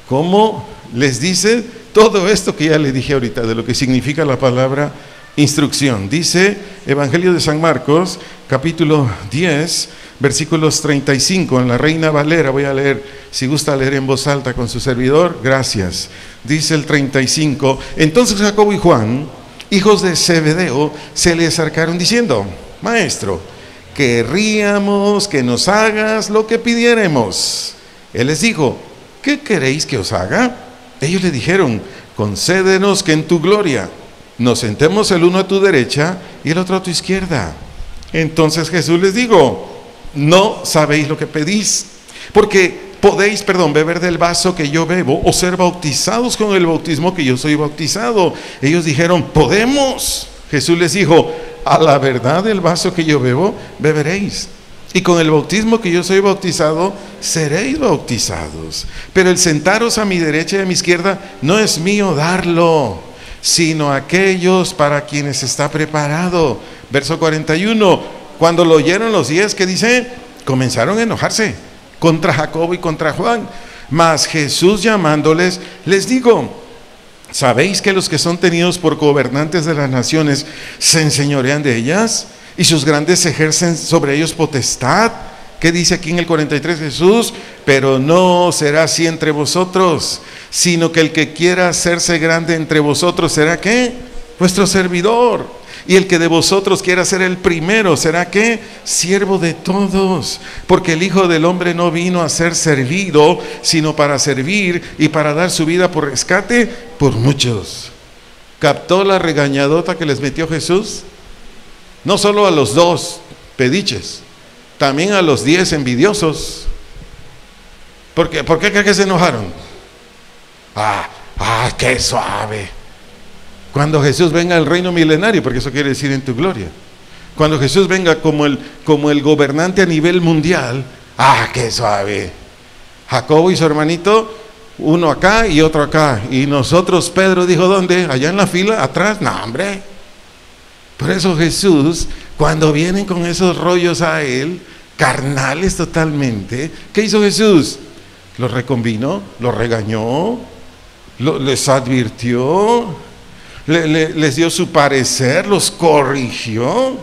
cómo les dice todo esto que ya le dije ahorita, de lo que significa la palabra instrucción. Dice Evangelio de San Marcos, capítulo 10, versículos 35, en la Reina Valera. Voy a leer, si gusta leer en voz alta con su servidor, gracias. Dice el 35, entonces Jacobo y Juan, hijos de Zebedeo, se le acercaron diciendo, Maestro, querríamos que nos hagas lo que pidiéremos. Él les dijo, ¿qué queréis que os haga? Ellos le dijeron, concédenos que en tu gloria nos sentemos el uno a tu derecha y el otro a tu izquierda. Entonces Jesús les dijo, no sabéis lo que pedís, porque podéis, beber del vaso que yo bebo, o ser bautizados con el bautismo que yo soy bautizado. Ellos dijeron, podemos. Jesús les dijo, a la verdad del vaso que yo bebo, beberéis, y con el bautismo que yo soy bautizado, seréis bautizados. Pero el sentaros a mi derecha y a mi izquierda no es mío darlo, sino aquellos para quienes está preparado. Verso 41, cuando lo oyeron los 10, ¿qué dice? Comenzaron a enojarse contra Jacobo y contra Juan. Mas Jesús llamándoles, les digo, ¿sabéis que los que son tenidos por gobernantes de las naciones se enseñorean de ellas? Y sus grandes ejercen sobre ellos potestad. ¿Qué dice aquí en el 43 Jesús? Pero no será así entre vosotros, sino que el que quiera hacerse grande entre vosotros será ¿qué? Vuestro servidor. Y el que de vosotros quiera ser el primero será ¿qué? Siervo de todos. Porque el Hijo del Hombre no vino a ser servido, sino para servir y para dar su vida por rescate por muchos. ¿Captó la regañadota que les metió Jesús? No solo a los 2 pediches, también a los 10 envidiosos. ¿Por qué creen que se enojaron? Qué suave. Cuando Jesús venga al reino milenario, porque eso quiere decir en tu gloria. Cuando Jesús venga como el gobernante a nivel mundial, qué suave. Jacobo y su hermanito, uno acá y otro acá. Y nosotros, Pedro dijo, ¿dónde? Allá en la fila, atrás. No, hombre. Por eso Jesús, cuando vienen con esos rollos a él, carnales totalmente, ¿qué hizo Jesús? Los recombinó, los regañó, les advirtió, les dio su parecer, los corrigió.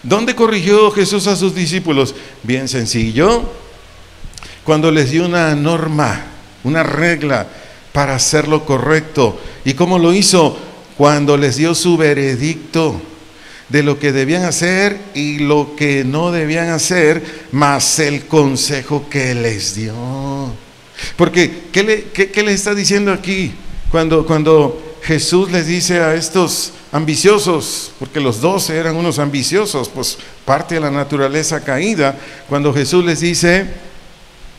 ¿Dónde corrigió Jesús a sus discípulos? Bien sencillo, cuando les dio una norma, una regla para hacer lo correcto. ¿Y cómo lo hizo? Cuando les dio su veredicto de lo que debían hacer y lo que no debían hacer, más el consejo que les dio. Porque, ¿qué le está diciendo aquí? Cuando Jesús les dice a estos ambiciosos, porque los 12 eran unos ambiciosos, pues parte de la naturaleza caída, cuando Jesús les dice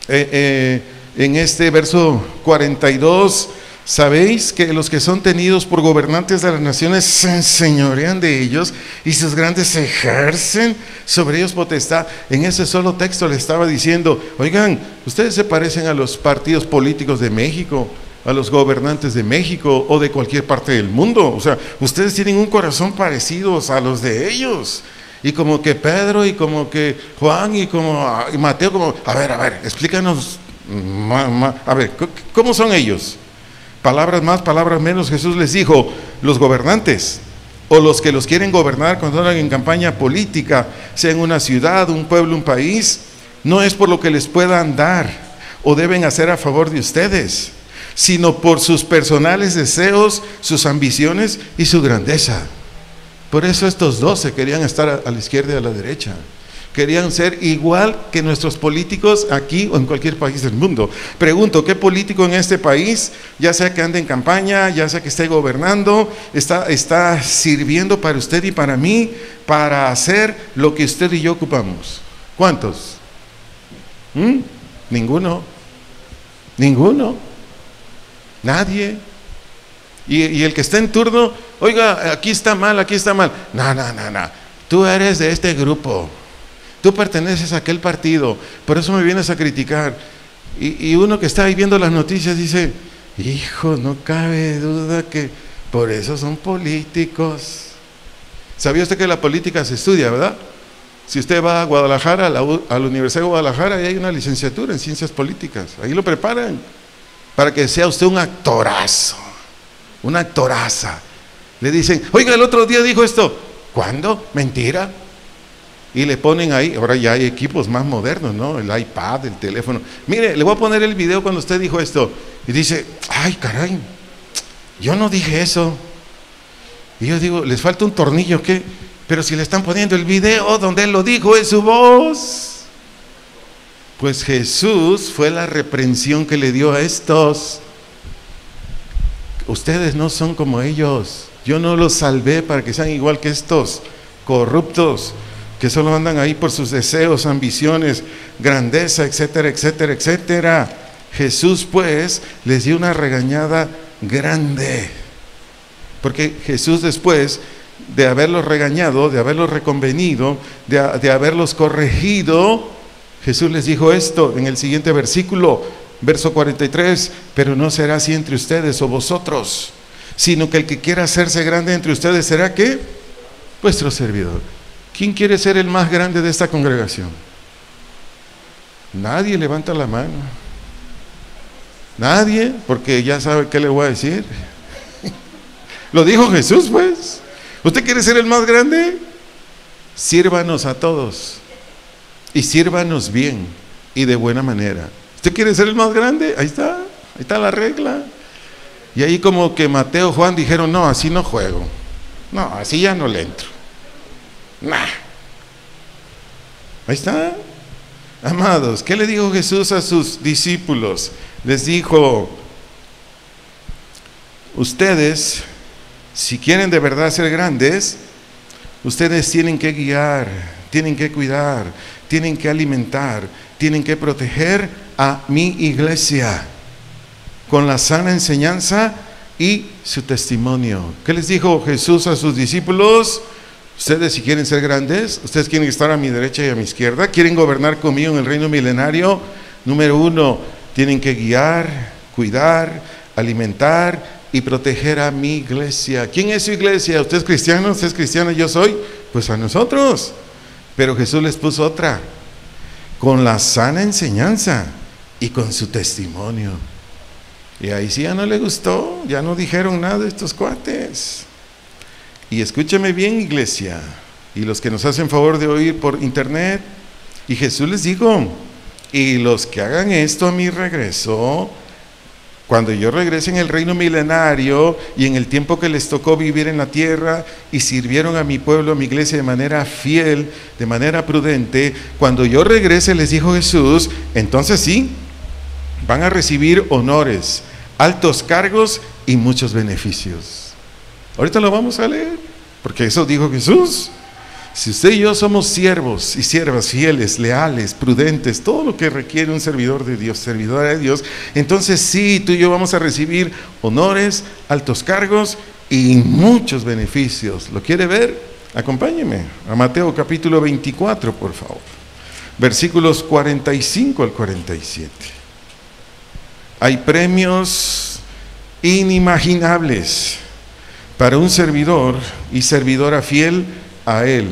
en este verso 42, ¿sabéis que los que son tenidos por gobernantes de las naciones se enseñorean de ellos y sus grandes ejercen sobre ellos potestad? En ese solo texto le estaba diciendo, oigan, ustedes se parecen a los partidos políticos de México, a los gobernantes de México o de cualquier parte del mundo. O sea, ustedes tienen un corazón parecido a los de ellos. Y como que Pedro y como que Juan y Mateo, como, a ver, explícanos, a ver, ¿cómo son ellos? Palabras más, palabras menos. Jesús les dijo, los gobernantes o los que los quieren gobernar cuando andan en campaña política, sea en una ciudad, un pueblo, un país, no es por lo que les puedan dar o deben hacer a favor de ustedes, sino por sus personales deseos, sus ambiciones y su grandeza. Por eso estos 12 querían estar a la izquierda y a la derecha. Querían ser igual que nuestros políticos aquí o en cualquier país del mundo. Pregunto, ¿qué político en este país, ya sea que ande en campaña, ya sea que esté gobernando, está sirviendo para usted y para mí, para hacer lo que usted y yo ocupamos? ¿Cuántos? Ninguno. Nadie. Y el que está en turno, oiga, aquí está mal. No. Tú eres de este grupo. Tú perteneces a aquel partido, por eso me vienes a criticar. Y uno que está ahí viendo las noticias dice, hijo, no cabe duda que por eso son políticos. ¿Sabía usted que la política se estudia, verdad? Si usted va a Guadalajara, a la Universidad de Guadalajara, ahí hay una licenciatura en ciencias políticas. Ahí lo preparan para que sea usted un actorazo, una actoraza. Le dicen, oiga, el otro día dijo esto. ¿Cuándo? Mentira. Y le ponen ahí, ahora ya hay equipos más modernos, ¿no? El iPad, el teléfono. Mire, le voy a poner el video cuando usted dijo esto. Y dice, ay, caray, yo no dije eso. Y yo digo, ¿les falta un tornillo qué? Pero si le están poniendo el video donde él lo dijo, es su voz. Pues Jesús fue la reprensión que le dio a estos. Ustedes no son como ellos. Yo no los salvé para que sean igual que estos corruptos, que solo andan ahí por sus deseos, ambiciones, grandeza, etcétera, etcétera, etcétera. Jesús pues les dio una regañada grande, porque Jesús después de haberlos regañado, de haberlos reconvenido, de haberlos corregido, Jesús les dijo esto en el siguiente versículo, verso 43, pero no será así entre ustedes o vosotros, sino que el que quiera hacerse grande entre ustedes será ¿qué? Vuestro servidor. ¿Quién quiere ser el más grande de esta congregación? Nadie levanta la mano. Nadie, porque ya sabe qué le voy a decir. Lo dijo Jesús, pues. ¿Usted quiere ser el más grande? Sírvanos a todos. Y sírvanos bien y de buena manera. ¿Usted quiere ser el más grande? Ahí está la regla. Y ahí como que Mateo, Juan dijeron, no, así no juego. No, así ya no le entro. Nah. Ahí está. Amados, ¿qué le dijo Jesús a sus discípulos? Les dijo, ustedes, si quieren de verdad ser grandes, Ustedes tienen que guiar, tienen que cuidar, tienen que alimentar, tienen que proteger a mi iglesia con la sana enseñanza y su testimonio. ¿Qué les dijo Jesús a sus discípulos? Ustedes, si quieren ser grandes, ustedes quieren estar a mi derecha y a mi izquierda, quieren gobernar conmigo en el reino milenario. Número 1, tienen que guiar, cuidar, alimentar y proteger a mi iglesia. ¿Quién es su iglesia? ¿Usted es cristiano? ¿Usted es cristiano? ¿Yo soy? Pues a nosotros. Pero Jesús les puso otra, con la sana enseñanza y con su testimonio. Y ahí sí ya no le gustó, ya no dijeron nada de estos cuates. Y escúcheme bien, iglesia, y los que nos hacen favor de oír por internet, y Jesús les dijo, y los que hagan esto a mi regreso, cuando yo regrese en el reino milenario y en el tiempo que les tocó vivir en la tierra y sirvieron a mi pueblo, a mi iglesia de manera fiel, de manera prudente, cuando yo regrese, les dijo Jesús, entonces sí, van a recibir honores, altos cargos y muchos beneficios. Ahorita lo vamos a leer, porque eso dijo Jesús. Si usted y yo somos siervos y siervas fieles, leales, prudentes, todo lo que requiere un servidor de Dios, servidora de Dios, entonces sí, tú y yo vamos a recibir honores, altos cargos y muchos beneficios. ¿Lo quiere ver? Acompáñeme a Mateo capítulo 24, por favor. Versículos 45 al 47. Hay premios inimaginables para un servidor y servidora fiel a Él,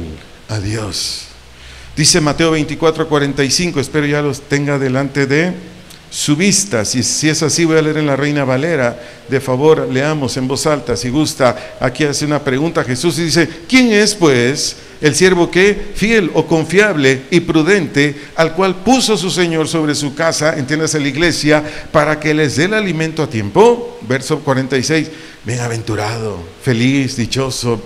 a Dios. Dice Mateo 24:45, espero ya los tenga delante de su vista. Si es así, voy a leer en la Reina Valera. De favor, leamos en voz alta, si gusta. Aquí hace una pregunta Jesús y dice, ¿quién es pues el siervo que, fiel o confiable y prudente, al cual puso su Señor sobre su casa, entiéndase la iglesia, para que les dé el alimento a tiempo? Verso 46, bienaventurado, feliz, dichoso,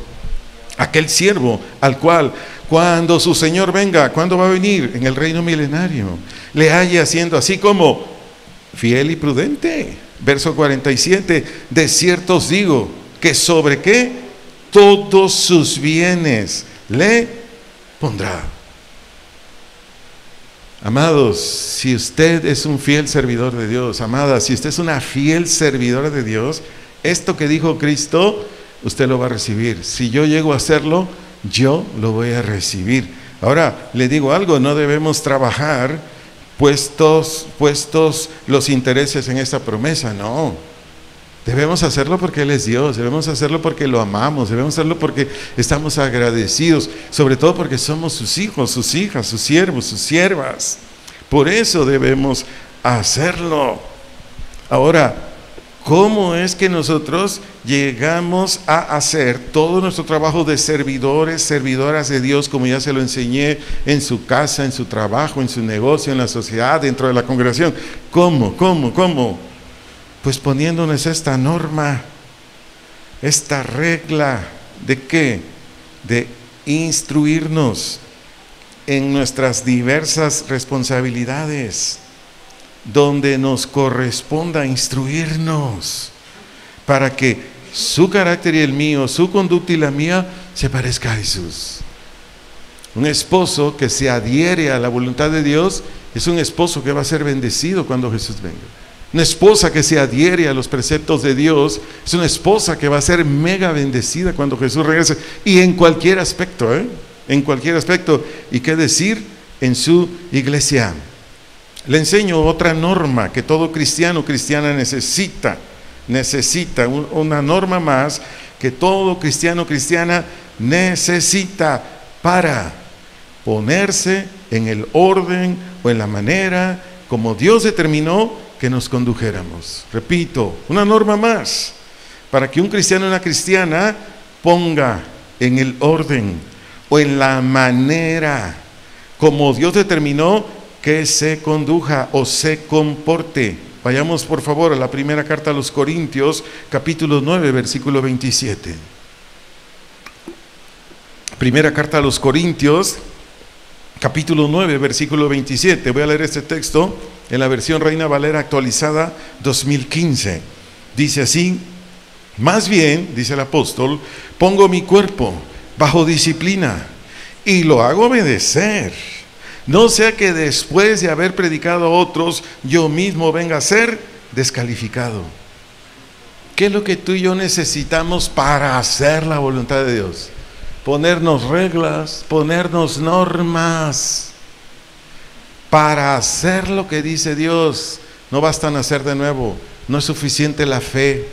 aquel siervo al cual, cuando su Señor venga, ¿cuándo va a venir? En el reino milenario, le halle haciendo así como fiel y prudente. Verso 47, de cierto os digo, que sobre qué, todos sus bienes le pondrá. Amados, si usted es un fiel servidor de Dios, amada, si usted es una fiel servidora de Dios, esto que dijo Cristo, usted lo va a recibir. Si yo llego a hacerlo, yo lo voy a recibir. Ahora, le digo algo, no debemos trabajar puestos los intereses en esta promesa, no. Debemos hacerlo porque Él es Dios, debemos hacerlo porque lo amamos, debemos hacerlo porque estamos agradecidos, sobre todo porque somos sus hijos, sus hijas, sus siervos, sus siervas. Por eso debemos hacerlo. Ahora, ¿cómo es que nosotros llegamos a hacer todo nuestro trabajo de servidores, servidoras de Dios, como ya se lo enseñé, en su casa, en su trabajo, en su negocio, en la sociedad, dentro de la congregación? ¿Cómo? Pues poniéndonos esta norma, esta regla, ¿de qué? De instruirnos en nuestras diversas responsabilidades, donde nos corresponda instruirnos para que su carácter y el mío, su conducta y la mía se parezca a Jesús. Un esposo que se adhiere a la voluntad de Dios es un esposo que va a ser bendecido cuando Jesús venga. Una esposa que se adhiere a los preceptos de Dios es una esposa que va a ser mega bendecida cuando Jesús regrese, y en cualquier aspecto, en cualquier aspecto. ¿Y qué decir? En su iglesia. Le enseño otra norma que todo cristiano o cristiana necesita una norma más que todo cristiano o cristiana necesita para ponerse en el orden o en la manera como Dios determinó que nos condujéramos. Repito, una norma más para que un cristiano o una cristiana ponga en el orden o en la manera como Dios determinó que se conduja o se comporte. Vayamos por favor a la primera carta a los Corintios, capítulo 9, versículo 27. Primera carta a los Corintios, capítulo 9, versículo 27. Voy a leer este texto en la versión Reina Valera actualizada 2015. Dice así: más bien, dice el apóstol, pongo mi cuerpo bajo disciplina, y lo hago obedecer. No sea que después de haber predicado a otros, yo mismo venga a ser descalificado. ¿Qué es lo que tú y yo necesitamos para hacer la voluntad de Dios? Ponernos reglas, ponernos normas. Para hacer lo que dice Dios, no basta nacer de nuevo, no es suficiente la fe,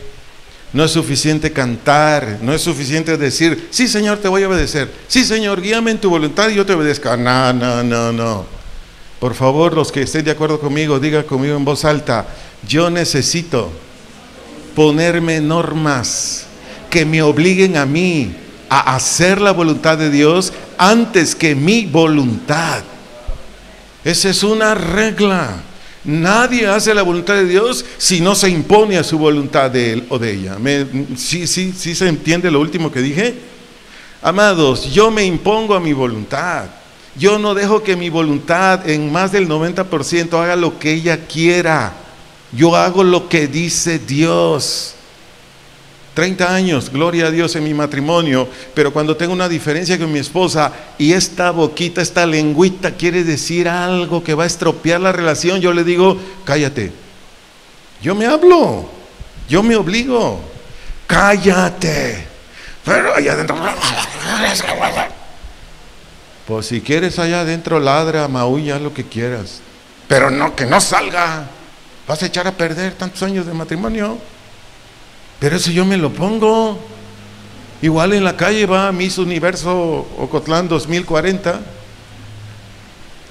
no es suficiente cantar, no es suficiente decir, sí Señor, te voy a obedecer, sí Señor, guíame en tu voluntad y yo te obedezco. No. Por favor, los que estén de acuerdo conmigo, digan conmigo en voz alta, yo necesito ponerme normas que me obliguen a mí a hacer la voluntad de Dios antes que mi voluntad. Esa es una regla. Nadie hace la voluntad de Dios si no se impone a su voluntad de él o de ella. ¿Sí se entiende lo último que dije? Amados, yo me impongo a mi voluntad. Yo no dejo que mi voluntad en más del 90% haga lo que ella quiera. Yo hago lo que dice Dios. 30 años, gloria a Dios, en mi matrimonio, pero cuando tengo una diferencia con mi esposa y esta boquita, esta lengüita quiere decir algo que va a estropear la relación, yo le digo, cállate. Yo me hablo, yo me obligo, cállate. Pero allá adentro, pues si quieres allá adentro ladra, maulla, lo que quieras, pero no, que no salga. Vas a echar a perder tantos años de matrimonio. Pero eso yo me lo pongo. Igual en la calle va Miss Universo Ocotlán 2040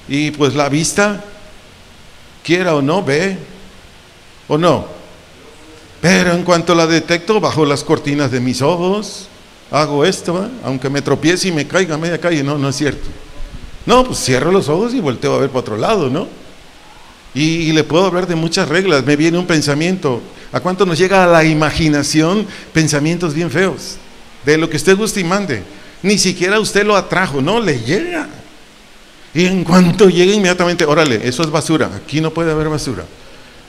y pues la vista, quiera o no, ve o no. Pero en cuanto la detecto, bajo las cortinas de mis ojos, hago esto, aunque me tropiece y me caiga a media calle. No es cierto. No, pues cierro los ojos y volteo a ver para otro lado, ¿no? Y le puedo hablar de muchas reglas. Me viene un pensamiento. ¿A cuánto nos llega a la imaginación pensamientos bien feos? De lo que usted guste y mande. Ni siquiera usted lo atrajo, no, le llega. Y en cuanto llega inmediatamente, órale, eso es basura. Aquí no puede haber basura.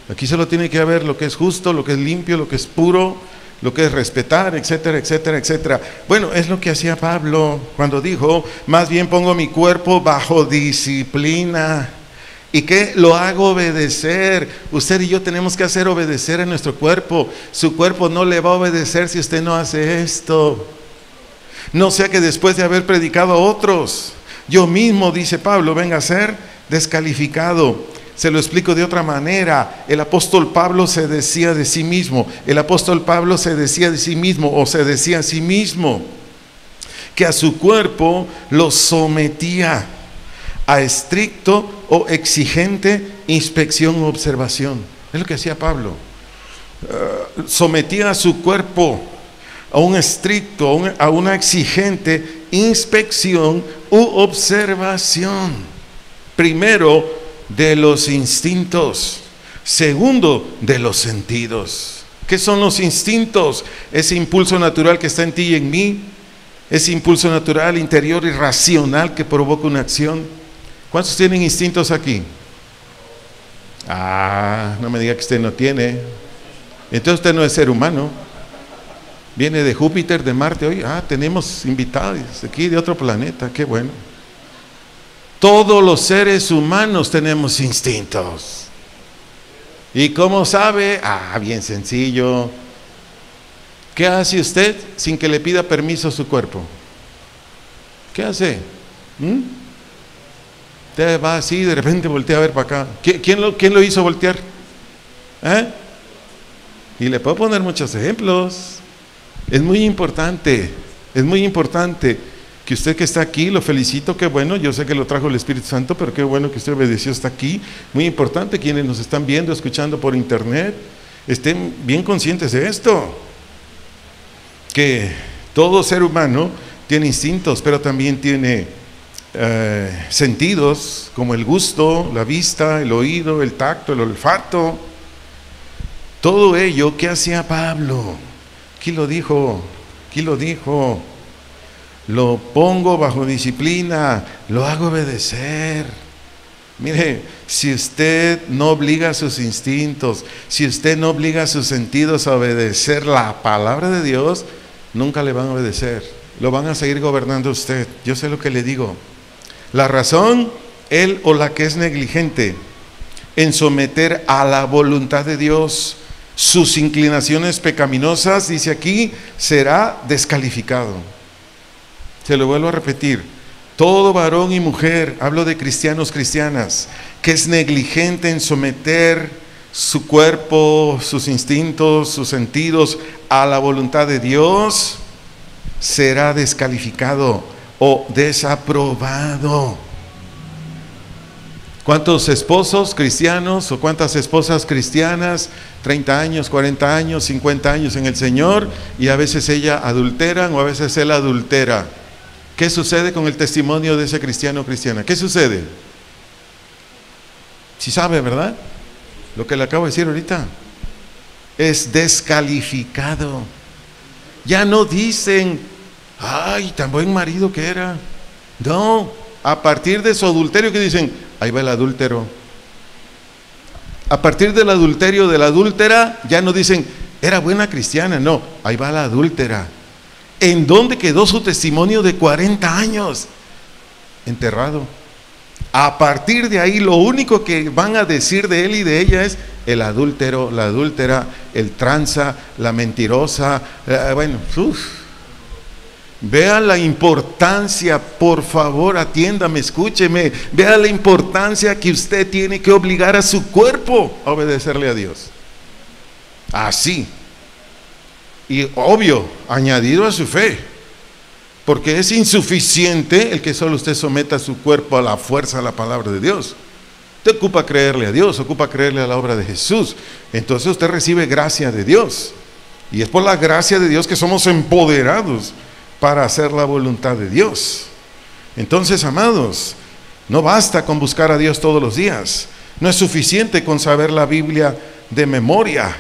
Aquí solo tiene que haber lo que es justo, lo que es limpio, lo que es puro, lo que es respetar, etcétera, etcétera, etcétera. Bueno, es lo que hacía Pablo cuando dijo, más bien pongo mi cuerpo bajo disciplina. ¿Y qué? Lo hago obedecer. Usted y yo tenemos que hacer obedecer a nuestro cuerpo. Su cuerpo no le va a obedecer si usted no hace esto. No sea que después de haber predicado a otros, yo mismo, dice Pablo, venga a ser descalificado. Se lo explico de otra manera. El apóstol Pablo se decía de sí mismo. El apóstol Pablo se decía de sí mismo, o se decía a sí mismo, que a su cuerpo lo sometía a estricto o exigente inspección u observación. Es lo que hacía Pablo. Sometía a su cuerpo a un estricto, a una exigente inspección u observación. Primero, de los instintos. Segundo, de los sentidos. ¿Qué son los instintos? Ese impulso natural que está en ti y en mí. Ese impulso natural, interior y racional que provoca una acción. ¿Cuántos tienen instintos aquí? No me diga que usted no tiene. Entonces usted no es ser humano. Viene de Júpiter, de Marte hoy. Tenemos invitados aquí de otro planeta, qué bueno. Todos los seres humanos tenemos instintos. ¿Y cómo sabe? Bien sencillo. ¿Qué hace usted sin que le pida permiso a su cuerpo? ¿Qué hace? Usted va así, de repente voltea a ver para acá. ¿Quién lo hizo voltear? Y le puedo poner muchos ejemplos. Es muy importante que usted que está aquí, lo felicito, qué bueno, yo sé que lo trajo el Espíritu Santo, pero qué bueno que usted obedeció, está aquí. Muy importante, quienes nos están viendo, escuchando por internet, estén bien conscientes de esto, que todo ser humano tiene instintos, pero también tiene sentidos, como el gusto, la vista, el oído, el tacto, el olfato. Todo ello, ¿qué hacía Pablo? Aquí lo dijo. Lo pongo bajo disciplina, lo hago obedecer. Mire, si usted no obliga a sus instintos, si usted no obliga a sus sentidos a obedecer la palabra de Dios, nunca le van a obedecer. lo van a seguir gobernando usted. Yo sé lo que le digo. La razón, él o la que es negligente en someter a la voluntad de Dios sus inclinaciones pecaminosas, dice aquí, será descalificado. Se lo vuelvo a repetir. Todo varón y mujer, hablo de cristianos, cristianas, que es negligente en someter su cuerpo, sus instintos, sus sentidos a la voluntad de Dios, será descalificado o desaprobado. ¿Cuántos esposos cristianos o cuántas esposas cristianas, 30 años, 40 años, 50 años en el Señor, y a veces ella adulteran o a veces él adultera? ¿Qué sucede con el testimonio de ese cristiano o cristiana? ¿Qué sucede? Si sabe, ¿verdad? Lo que le acabo de decir ahorita. Es descalificado. Ya no dicen, ay, tan buen marido que era. No, a partir de su adulterio, ¿qué dicen? Ahí va el adúltero. A partir del adulterio de la adúltera, ya no dicen, era buena cristiana. No, ahí va la adúltera. ¿En dónde quedó su testimonio de 40 años? Enterrado. A partir de ahí, lo único que van a decir de él y de ella es el adúltero, la adúltera, el tranza, la mentirosa. Vea la importancia, por favor, atiéndame, escúcheme. Vea la importancia que usted tiene que obligar a su cuerpo a obedecerle a Dios. Así. Y obvio, añadido a su fe, porque es insuficiente el que solo usted someta su cuerpo a la fuerza a la palabra de Dios. Usted ocupa creerle a Dios, ocupa creerle a la obra de Jesús. Entonces usted recibe gracia de Dios, y es por la gracia de Dios que somos empoderados para hacer la voluntad de Dios. Entonces, amados, no basta con buscar a Dios todos los días, no es suficiente con saber la Biblia de memoria.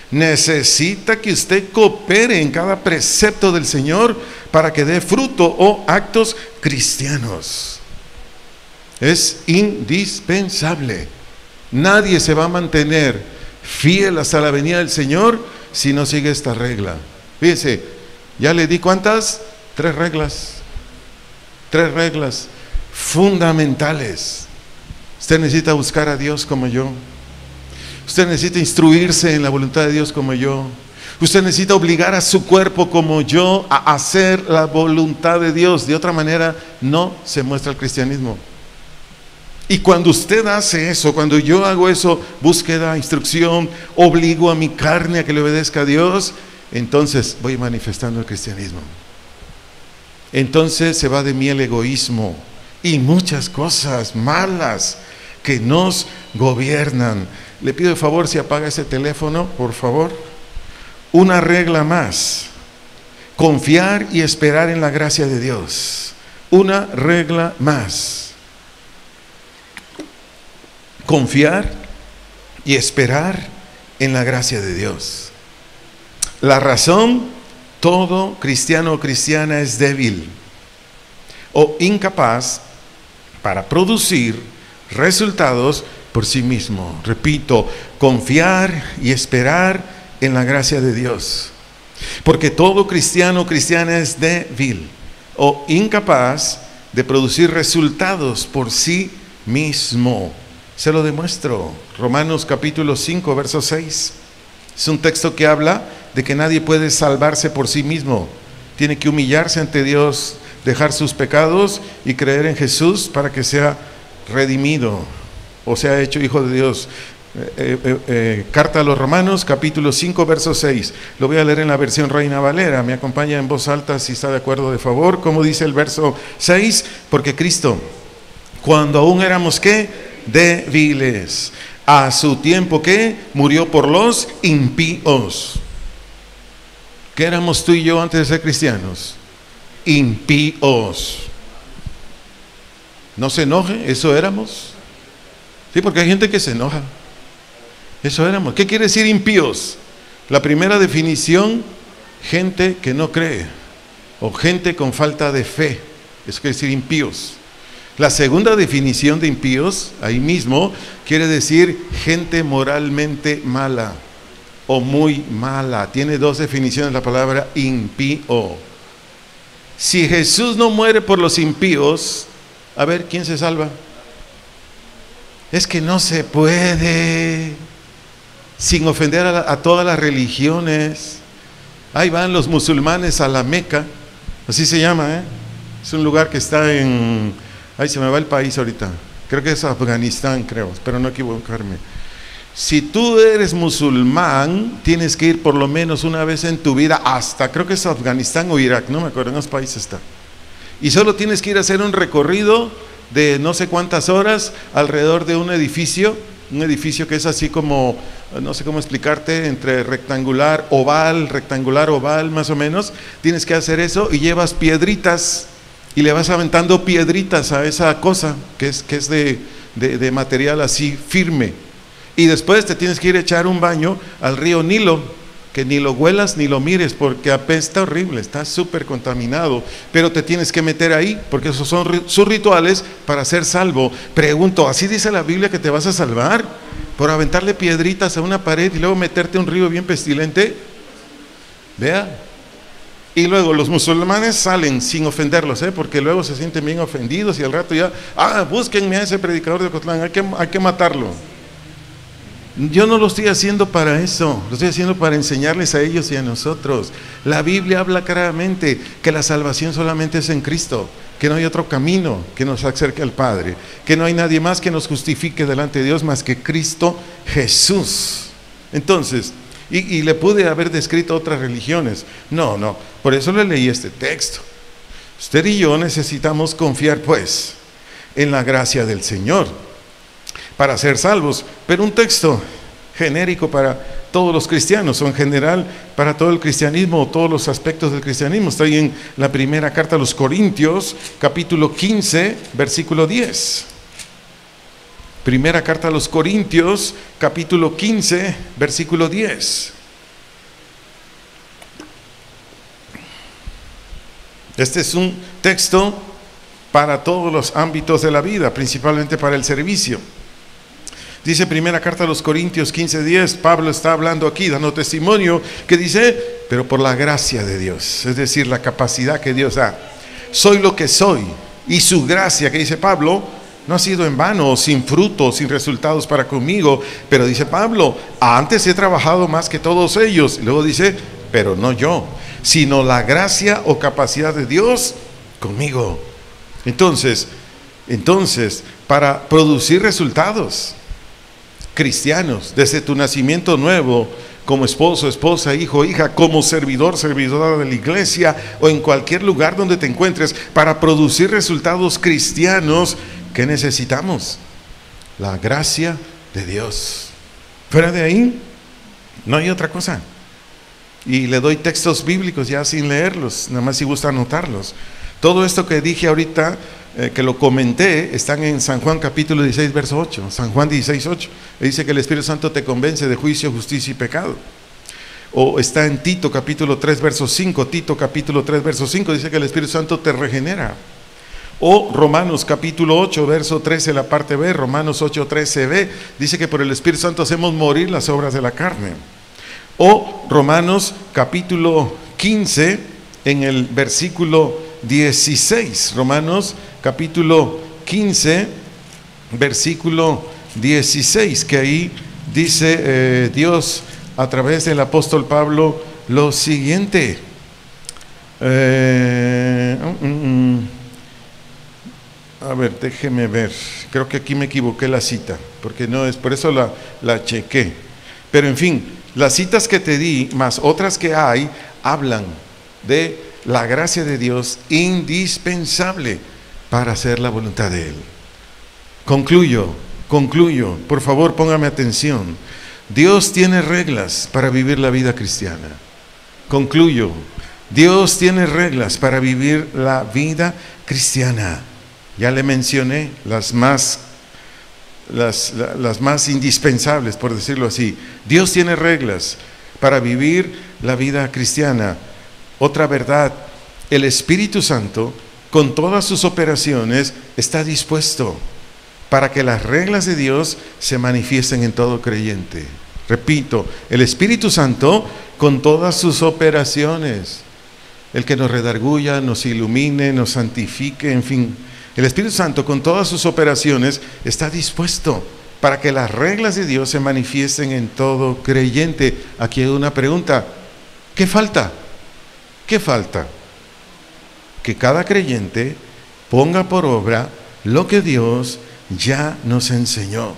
Necesita que usted coopere en cada precepto del Señor para que dé fruto o actos cristianos. Es indispensable. Nadie se va a mantener fiel hasta la venida del Señor si no sigue esta regla. Fíjense, ya le di ¿cuántas? 3 reglas. 3 reglas fundamentales. Usted necesita buscar a Dios como yo. Usted necesita instruirse en la voluntad de Dios como yo. Usted necesita obligar a su cuerpo como yo a hacer la voluntad de Dios. De otra manera no se muestra el cristianismo. Y cuando usted hace eso, cuando yo hago eso, búsqueda, instrucción, obligo a mi carne a que le obedezca a Dios, entonces voy manifestando el cristianismo. Entonces se va de mí el egoísmo y muchas cosas malas que nos gobiernan. Le pido de favor si apaga ese teléfono, por favor. Una regla más: confiar y esperar en la gracia de Dios. Una regla más: confiar y esperar en la gracia de Dios. La razón: todo cristiano o cristiana es débil o incapaz para producir resultados por sí mismo. Repito, confiar y esperar en la gracia de Dios. Porque todo cristiano o cristiana es débil o incapaz de producir resultados por sí mismo. Se lo demuestro. Romanos capítulo 5, verso 6. Es un texto que habla de que nadie puede salvarse por sí mismo. Tiene que humillarse ante Dios, dejar sus pecados y creer en Jesús para que sea redimido o sea hecho hijo de Dios. Carta a los Romanos capítulo 5 verso 6. Lo voy a leer en la versión Reina Valera. Me acompaña en voz alta si está de acuerdo, de favor. ¿Cómo dice el verso 6? Porque Cristo, cuando aún éramos ¿qué? Débiles, a su tiempo ¿qué? Murió por los impíos. ¿Qué éramos tú y yo antes de ser cristianos? Impíos. No se enoje, eso éramos. Sí, porque hay gente que se enoja. Eso éramos. ¿Qué quiere decir impíos? La primera definición: gente que no cree o gente con falta de fe. Eso quiere decir impíos. La segunda definición de impíos, ahí mismo, quiere decir gente moralmente mala o muy mala. Tiene 2 definiciones la palabra impío. Si Jesús no muere por los impíos, a ver, ¿quién se salva? Es que no se puede, sin ofender a todas las religiones. Ahí van los musulmanes a la Meca, así se llama, ¿eh? Es un lugar que está en, ahí se me va el país ahorita, creo que es Afganistán, creo, espero no equivocarme. Si tú eres musulmán, tienes que ir por lo menos una vez en tu vida hasta, creo que es Afganistán o Irak, no me acuerdo, en esos países está. Y solo tienes que ir a hacer un recorrido de no sé cuántas horas alrededor de un edificio que es así como, no sé cómo explicarte, entre rectangular, oval, más o menos. Tienes que hacer eso y llevas piedritas y le vas aventando piedritas a esa cosa que es de material así firme. Y después te tienes que ir a echar un baño al río Nilo, que ni lo huelas ni lo mires porque apesta horrible, está súper contaminado, pero te tienes que meter ahí porque esos son sus rituales para ser salvo. Pregunto, ¿así dice la Biblia que te vas a salvar? ¿Por aventarle piedritas a una pared y luego meterte a un río bien pestilente? Vea. Y luego los musulmanes salen sin ofenderlos, porque luego se sienten bien ofendidos y al rato ya, búsquenme a ese predicador de Ocotlán, hay que matarlo. Yo no lo estoy haciendo para eso, lo estoy haciendo para enseñarles a ellos y a nosotros. La Biblia habla claramente que la salvación solamente es en Cristo, que no hay otro camino que nos acerque al Padre, que no hay nadie más que nos justifique delante de Dios más que Cristo Jesús. Entonces, y le pude haber descrito otras religiones, no, por eso le leí este texto. Usted y yo necesitamos confiar pues en la gracia del Señor para ser salvos, pero un texto genérico para todos los cristianos, o en general para todo el cristianismo, o todos los aspectos del cristianismo. Está ahí en la primera carta a los Corintios, capítulo 15, versículo 10. Primera carta a los Corintios, capítulo 15, versículo 10. Este es un texto para todos los ámbitos de la vida, principalmente para el servicio. Dice primera carta a los Corintios 15:10, Pablo está hablando aquí, dando testimonio, que dice, pero por la gracia de Dios, es decir, la capacidad que Dios da, soy lo que soy, y su gracia, que dice Pablo, no ha sido en vano, sin fruto, sin resultados para conmigo, pero dice Pablo, antes he trabajado más que todos ellos, y luego dice, pero no yo, sino la gracia o capacidad de Dios conmigo. Entonces, para producir resultados cristianos, desde tu nacimiento nuevo, como esposo, esposa, hijo, hija, como servidor, servidora de la iglesia, o en cualquier lugar donde te encuentres, para producir resultados cristianos, ¿qué necesitamos? La gracia de Dios. Fuera de ahí, no hay otra cosa. Y le doy textos bíblicos ya sin leerlos, nada más si gusta anotarlos. Todo esto que dije ahorita, que lo comenté, están en San Juan capítulo 16, verso 8. San Juan 16, 8. Dice que el Espíritu Santo te convence de juicio, justicia y pecado. O está en Tito capítulo 3, verso 5. Tito capítulo 3, verso 5 dice que el Espíritu Santo te regenera. O Romanos capítulo 8, verso 13, la parte B. Romanos 8, 13b dice que por el Espíritu Santo hacemos morir las obras de la carne. O Romanos capítulo 15, en el versículo 16. Romanos capítulo 15, versículo 16, que ahí dice Dios a través del apóstol Pablo lo siguiente. A ver, déjeme ver, creo que aquí me equivoqué la cita, porque no es, por eso la chequé, pero en fin, las citas que te di, más otras que hay, hablan de la gracia de Dios indispensable para hacer la voluntad de Él. Concluyo, por favor póngame atención. Dios tiene reglas para vivir la vida cristiana. Concluyo, Dios tiene reglas para vivir la vida cristiana. Ya le mencioné las más indispensables, por decirlo así. Dios tiene reglas para vivir la vida cristiana. Otra verdad, el Espíritu Santo, con todas sus operaciones, está dispuesto para que las reglas de Dios se manifiesten en todo creyente. Repito, el Espíritu Santo, con todas sus operaciones, el que nos redarguya, nos ilumine, nos santifique, en fin. El Espíritu Santo, con todas sus operaciones, está dispuesto para que las reglas de Dios se manifiesten en todo creyente. Aquí hay una pregunta: ¿qué falta? ¿Qué falta? Que cada creyente ponga por obra lo que Dios ya nos enseñó.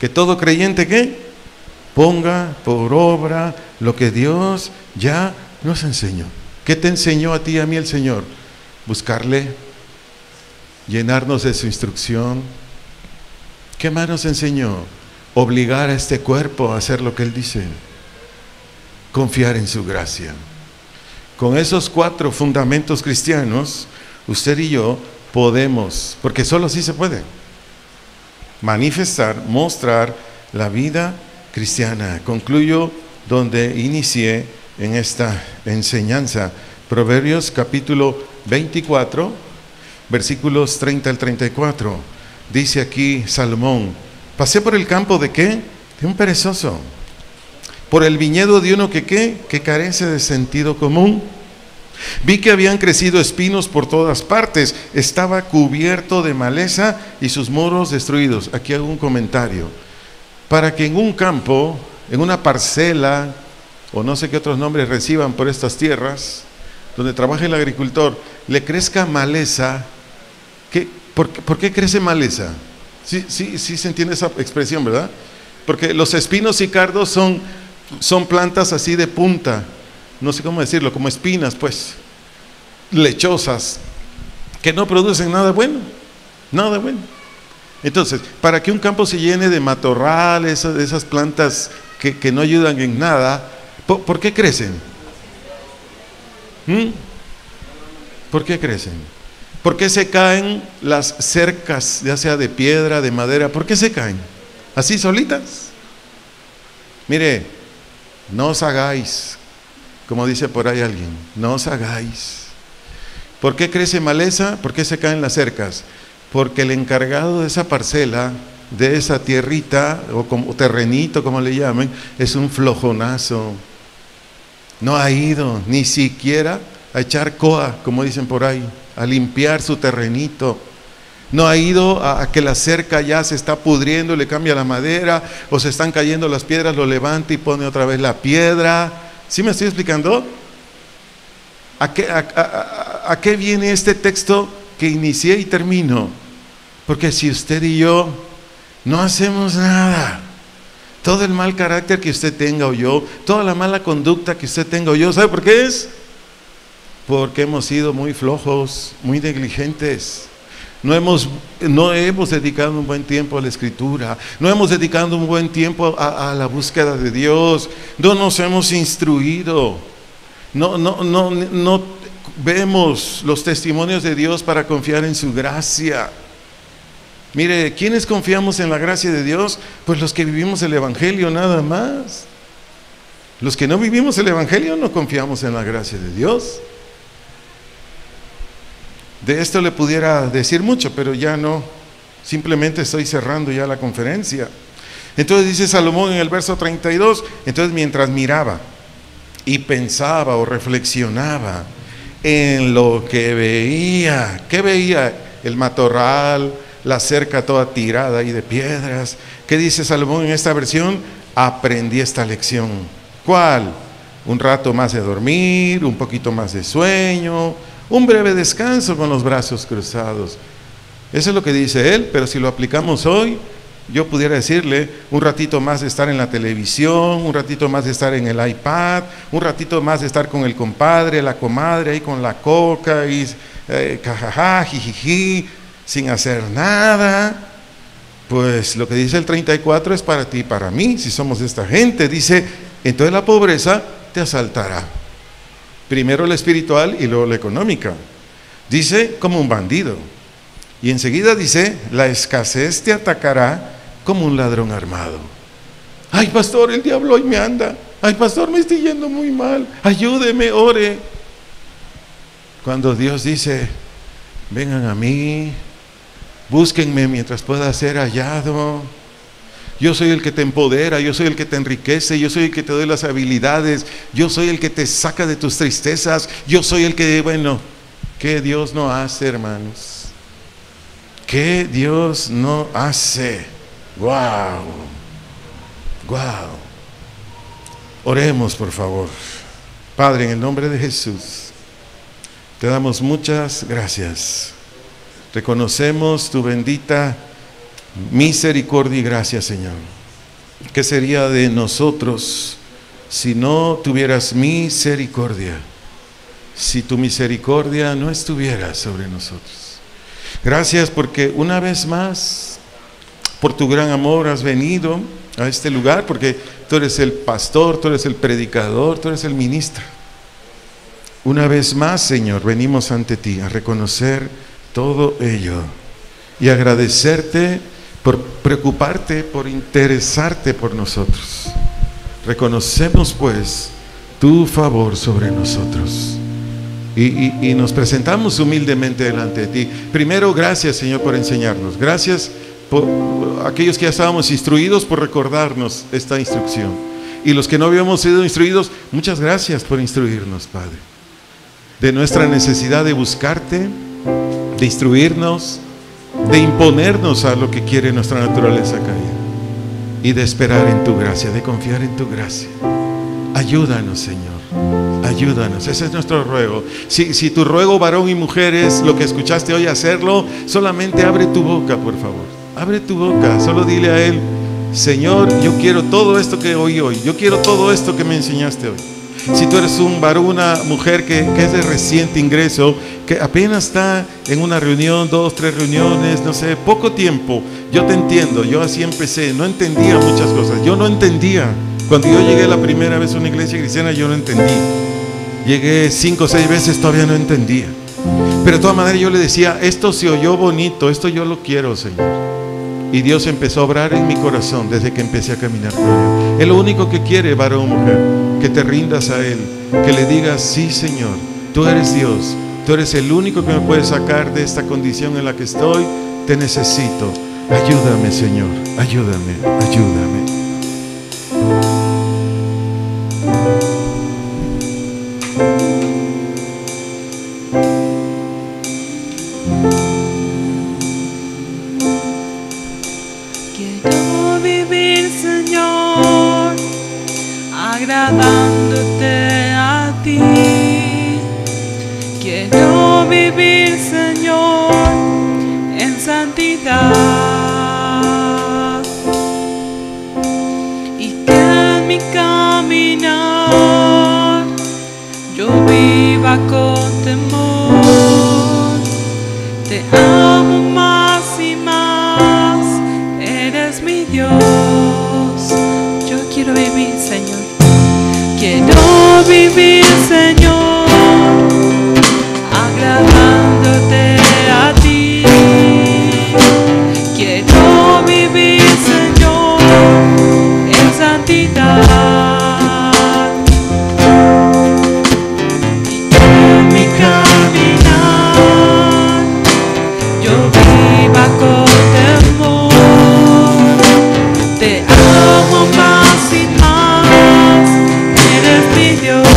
Que todo creyente, ¿qué? Ponga por obra lo que Dios ya nos enseñó. ¿Qué te enseñó a ti y a mí el Señor? Buscarle, llenarnos de su instrucción. ¿Qué más nos enseñó? Obligar a este cuerpo a hacer lo que Él dice. Confiar en su gracia. Con esos 4 fundamentos cristianos, usted y yo podemos, porque solo así se puede, manifestar, mostrar la vida cristiana. Concluyo donde inicié en esta enseñanza. Proverbios capítulo 24, versículos 30 al 34. Dice aquí Salomón: pasé por el campo de ¿qué? De un perezoso, por el viñedo de uno que ¿qué? Que carece de sentido común. Vi que habían crecido espinos por todas partes, estaba cubierto de maleza y sus muros destruidos. Aquí hago un comentario. Para que en un campo, en una parcela, o no sé qué otros nombres reciban por estas tierras, donde trabaja el agricultor, le crezca maleza. ¿Por qué crece maleza? Sí se entiende esa expresión, ¿verdad? Porque los espinos y cardos son plantas así de punta, no sé cómo decirlo, como espinas, pues, lechosas, que no producen nada bueno, nada bueno. Entonces, para que un campo se llene de matorrales, de esas plantas que no ayudan en nada, ¿por qué crecen? ¿Por qué crecen? ¿Por qué se caen las cercas, ya sea de piedra, de madera? ¿Por qué se caen? ¿Así solitas? Mire, no os hagáis, como dice por ahí alguien, no os hagáis. ¿Por qué crece maleza? ¿Por qué se caen las cercas? Porque el encargado de esa parcela, de esa tierrita, o como terrenito, como le llamen, es un flojonazo. No ha ido ni siquiera a echar coa, como dicen por ahí, a limpiar su terrenito. No ha ido a que la cerca ya se está pudriendo, le cambia la madera, o se están cayendo las piedras, lo levanta y pone otra vez la piedra. ¿Sí me estoy explicando? ¿A qué viene este texto que inicié y termino? Porque si usted y yo no hacemos nada, todo el mal carácter que usted tenga o yo, toda la mala conducta que usted tenga o yo, ¿sabe por qué es? Porque hemos sido muy flojos, muy negligentes. No hemos dedicado un buen tiempo a la Escritura, no hemos dedicado un buen tiempo a la búsqueda de Dios, no nos hemos instruido, no vemos los testimonios de Dios para confiar en su gracia. Mire, ¿quiénes confiamos en la gracia de Dios? Pues los que vivimos el Evangelio, nada más. Los que no vivimos el Evangelio no confiamos en la gracia de Dios. De esto le pudiera decir mucho, pero ya no, simplemente estoy cerrando ya la conferencia. Entonces dice Salomón en el verso 32, entonces mientras miraba y pensaba o reflexionaba en lo que veía, ¿qué veía? El matorral, la cerca toda tirada ahí de piedras. ¿Qué dice Salomón en esta versión? Aprendí esta lección. ¿Cuál? Un rato más de dormir, un poquito más de sueño, un breve descanso con los brazos cruzados. Eso es lo que dice él, pero si lo aplicamos hoy, yo pudiera decirle un ratito más de estar en la televisión, un ratito más de estar en el iPad, un ratito más de estar con el compadre, la comadre, ahí con la coca, y cajaja, jijiji, sin hacer nada. Pues lo que dice el 34 es para ti y para mí, si somos de esta gente. Dice, entonces la pobreza te asaltará. Primero la espiritual y luego la económica. Dice, como un bandido. Y enseguida dice, la escasez te atacará como un ladrón armado. Ay, pastor, el diablo hoy me anda. Ay, pastor, me estoy yendo muy mal. Ayúdeme, ore. Cuando Dios dice, vengan a mí, búsquenme mientras pueda ser hallado. Yo soy el que te empodera, yo soy el que te enriquece, yo soy el que te doy las habilidades, yo soy el que te saca de tus tristezas, yo soy el que, bueno, ¿qué Dios no hace, hermanos? ¿Qué Dios no hace? ¡Wow! ¡Wow! Oremos, por favor. Padre, en el nombre de Jesús, te damos muchas gracias. Reconocemos tu bendita misericordia y gracia, Señor. ¿Qué sería de nosotros si no tuvieras misericordia? Si tu misericordia no estuviera sobre nosotros. Gracias porque una vez más, por tu gran amor has venido a este lugar, porque tú eres el pastor, tú eres el predicador, tú eres el ministro. Una vez más, Señor, venimos ante ti a reconocer todo ello y agradecerte por preocuparte, por interesarte por nosotros. Reconocemos pues tu favor sobre nosotros y nos presentamos humildemente delante de ti. Primero, gracias, Señor, por enseñarnos. Gracias por aquellos que ya estábamos instruidos, por recordarnos esta instrucción, y los que no habíamos sido instruidos, muchas gracias por instruirnos, Padre, de nuestra necesidad de buscarte, de instruirnos, de imponernos a lo que quiere nuestra naturaleza caída, y de esperar en tu gracia, de confiar en tu gracia. Ayúdanos, Señor, ayúdanos. Ese es nuestro ruego. Si tu ruego, varón y mujer, es lo que escuchaste hoy, hacerlo, solamente abre tu boca, por favor. Abre tu boca, solo dile a Él: Señor, yo quiero todo esto que oí hoy, yo quiero todo esto que me enseñaste hoy. Si tú eres un varón, una mujer que es de reciente ingreso, que apenas está en una reunión, 2, 3 reuniones, no sé, poco tiempo, yo te entiendo. Yo así empecé, no entendía muchas cosas. Yo no entendía. Cuando yo llegué la primera vez a una iglesia cristiana, yo no entendí. Llegué 5 o 6 veces, todavía no entendía. Pero de todas maneras yo le decía: esto se oyó bonito, esto yo lo quiero, Señor. Y Dios empezó a obrar en mi corazón desde que empecé a caminar con Él. Es lo único que quiere, varón o mujer, que te rindas a Él, que le digas: sí, Señor, tú eres Dios, tú eres el único que me puede sacar de esta condición en la que estoy. Te necesito. Ayúdame, Señor, ayúdame, ayúdame. Quiero vivir, Señor, agradándote a ti. Quiero vivir, Señor, en santidad, y que en mi caminar yo viva con temor. Te amo más y más, eres mi Dios. Yo quiero vivir, Señor. Quiero vivir, Señor, agradándote a ti. Quiero vivir, Señor, en santidad, y que en mi caminar yo viva con temor. Te amo más y más, eres mi Dios.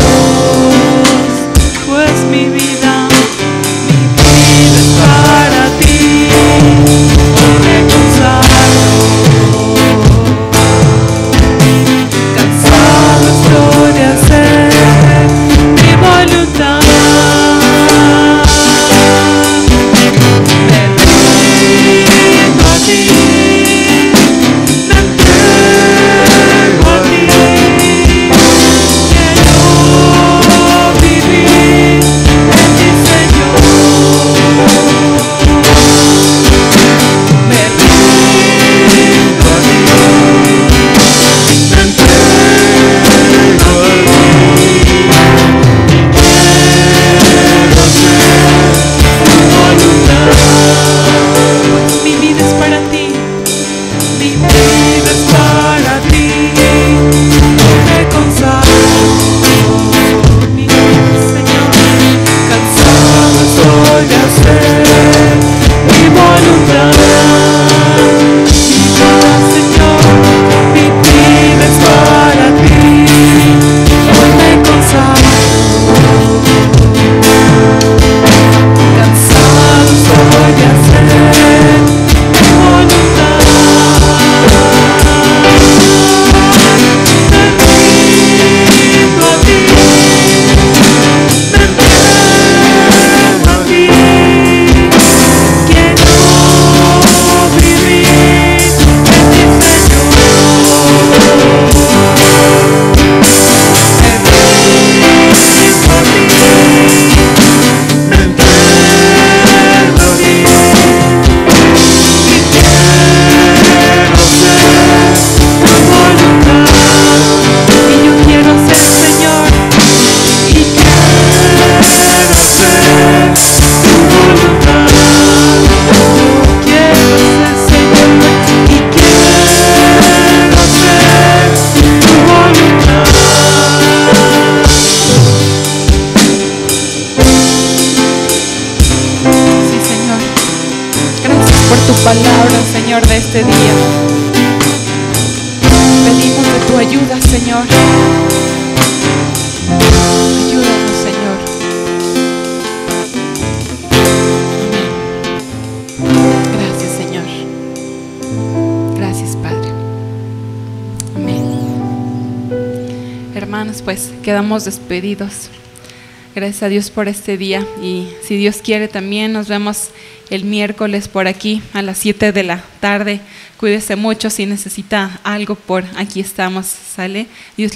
Señor, de este día. Pedimos de tu ayuda, Señor. Ayúdanos, Señor. Amén. Gracias, Señor. Gracias, Padre. Amén. Hermanos, pues quedamos despedidos. Gracias a Dios por este día, y si Dios quiere también nos vemos el miércoles por aquí a las 7 de la tarde. Cuídese mucho, si necesita algo por aquí estamos, ¿sale? Dios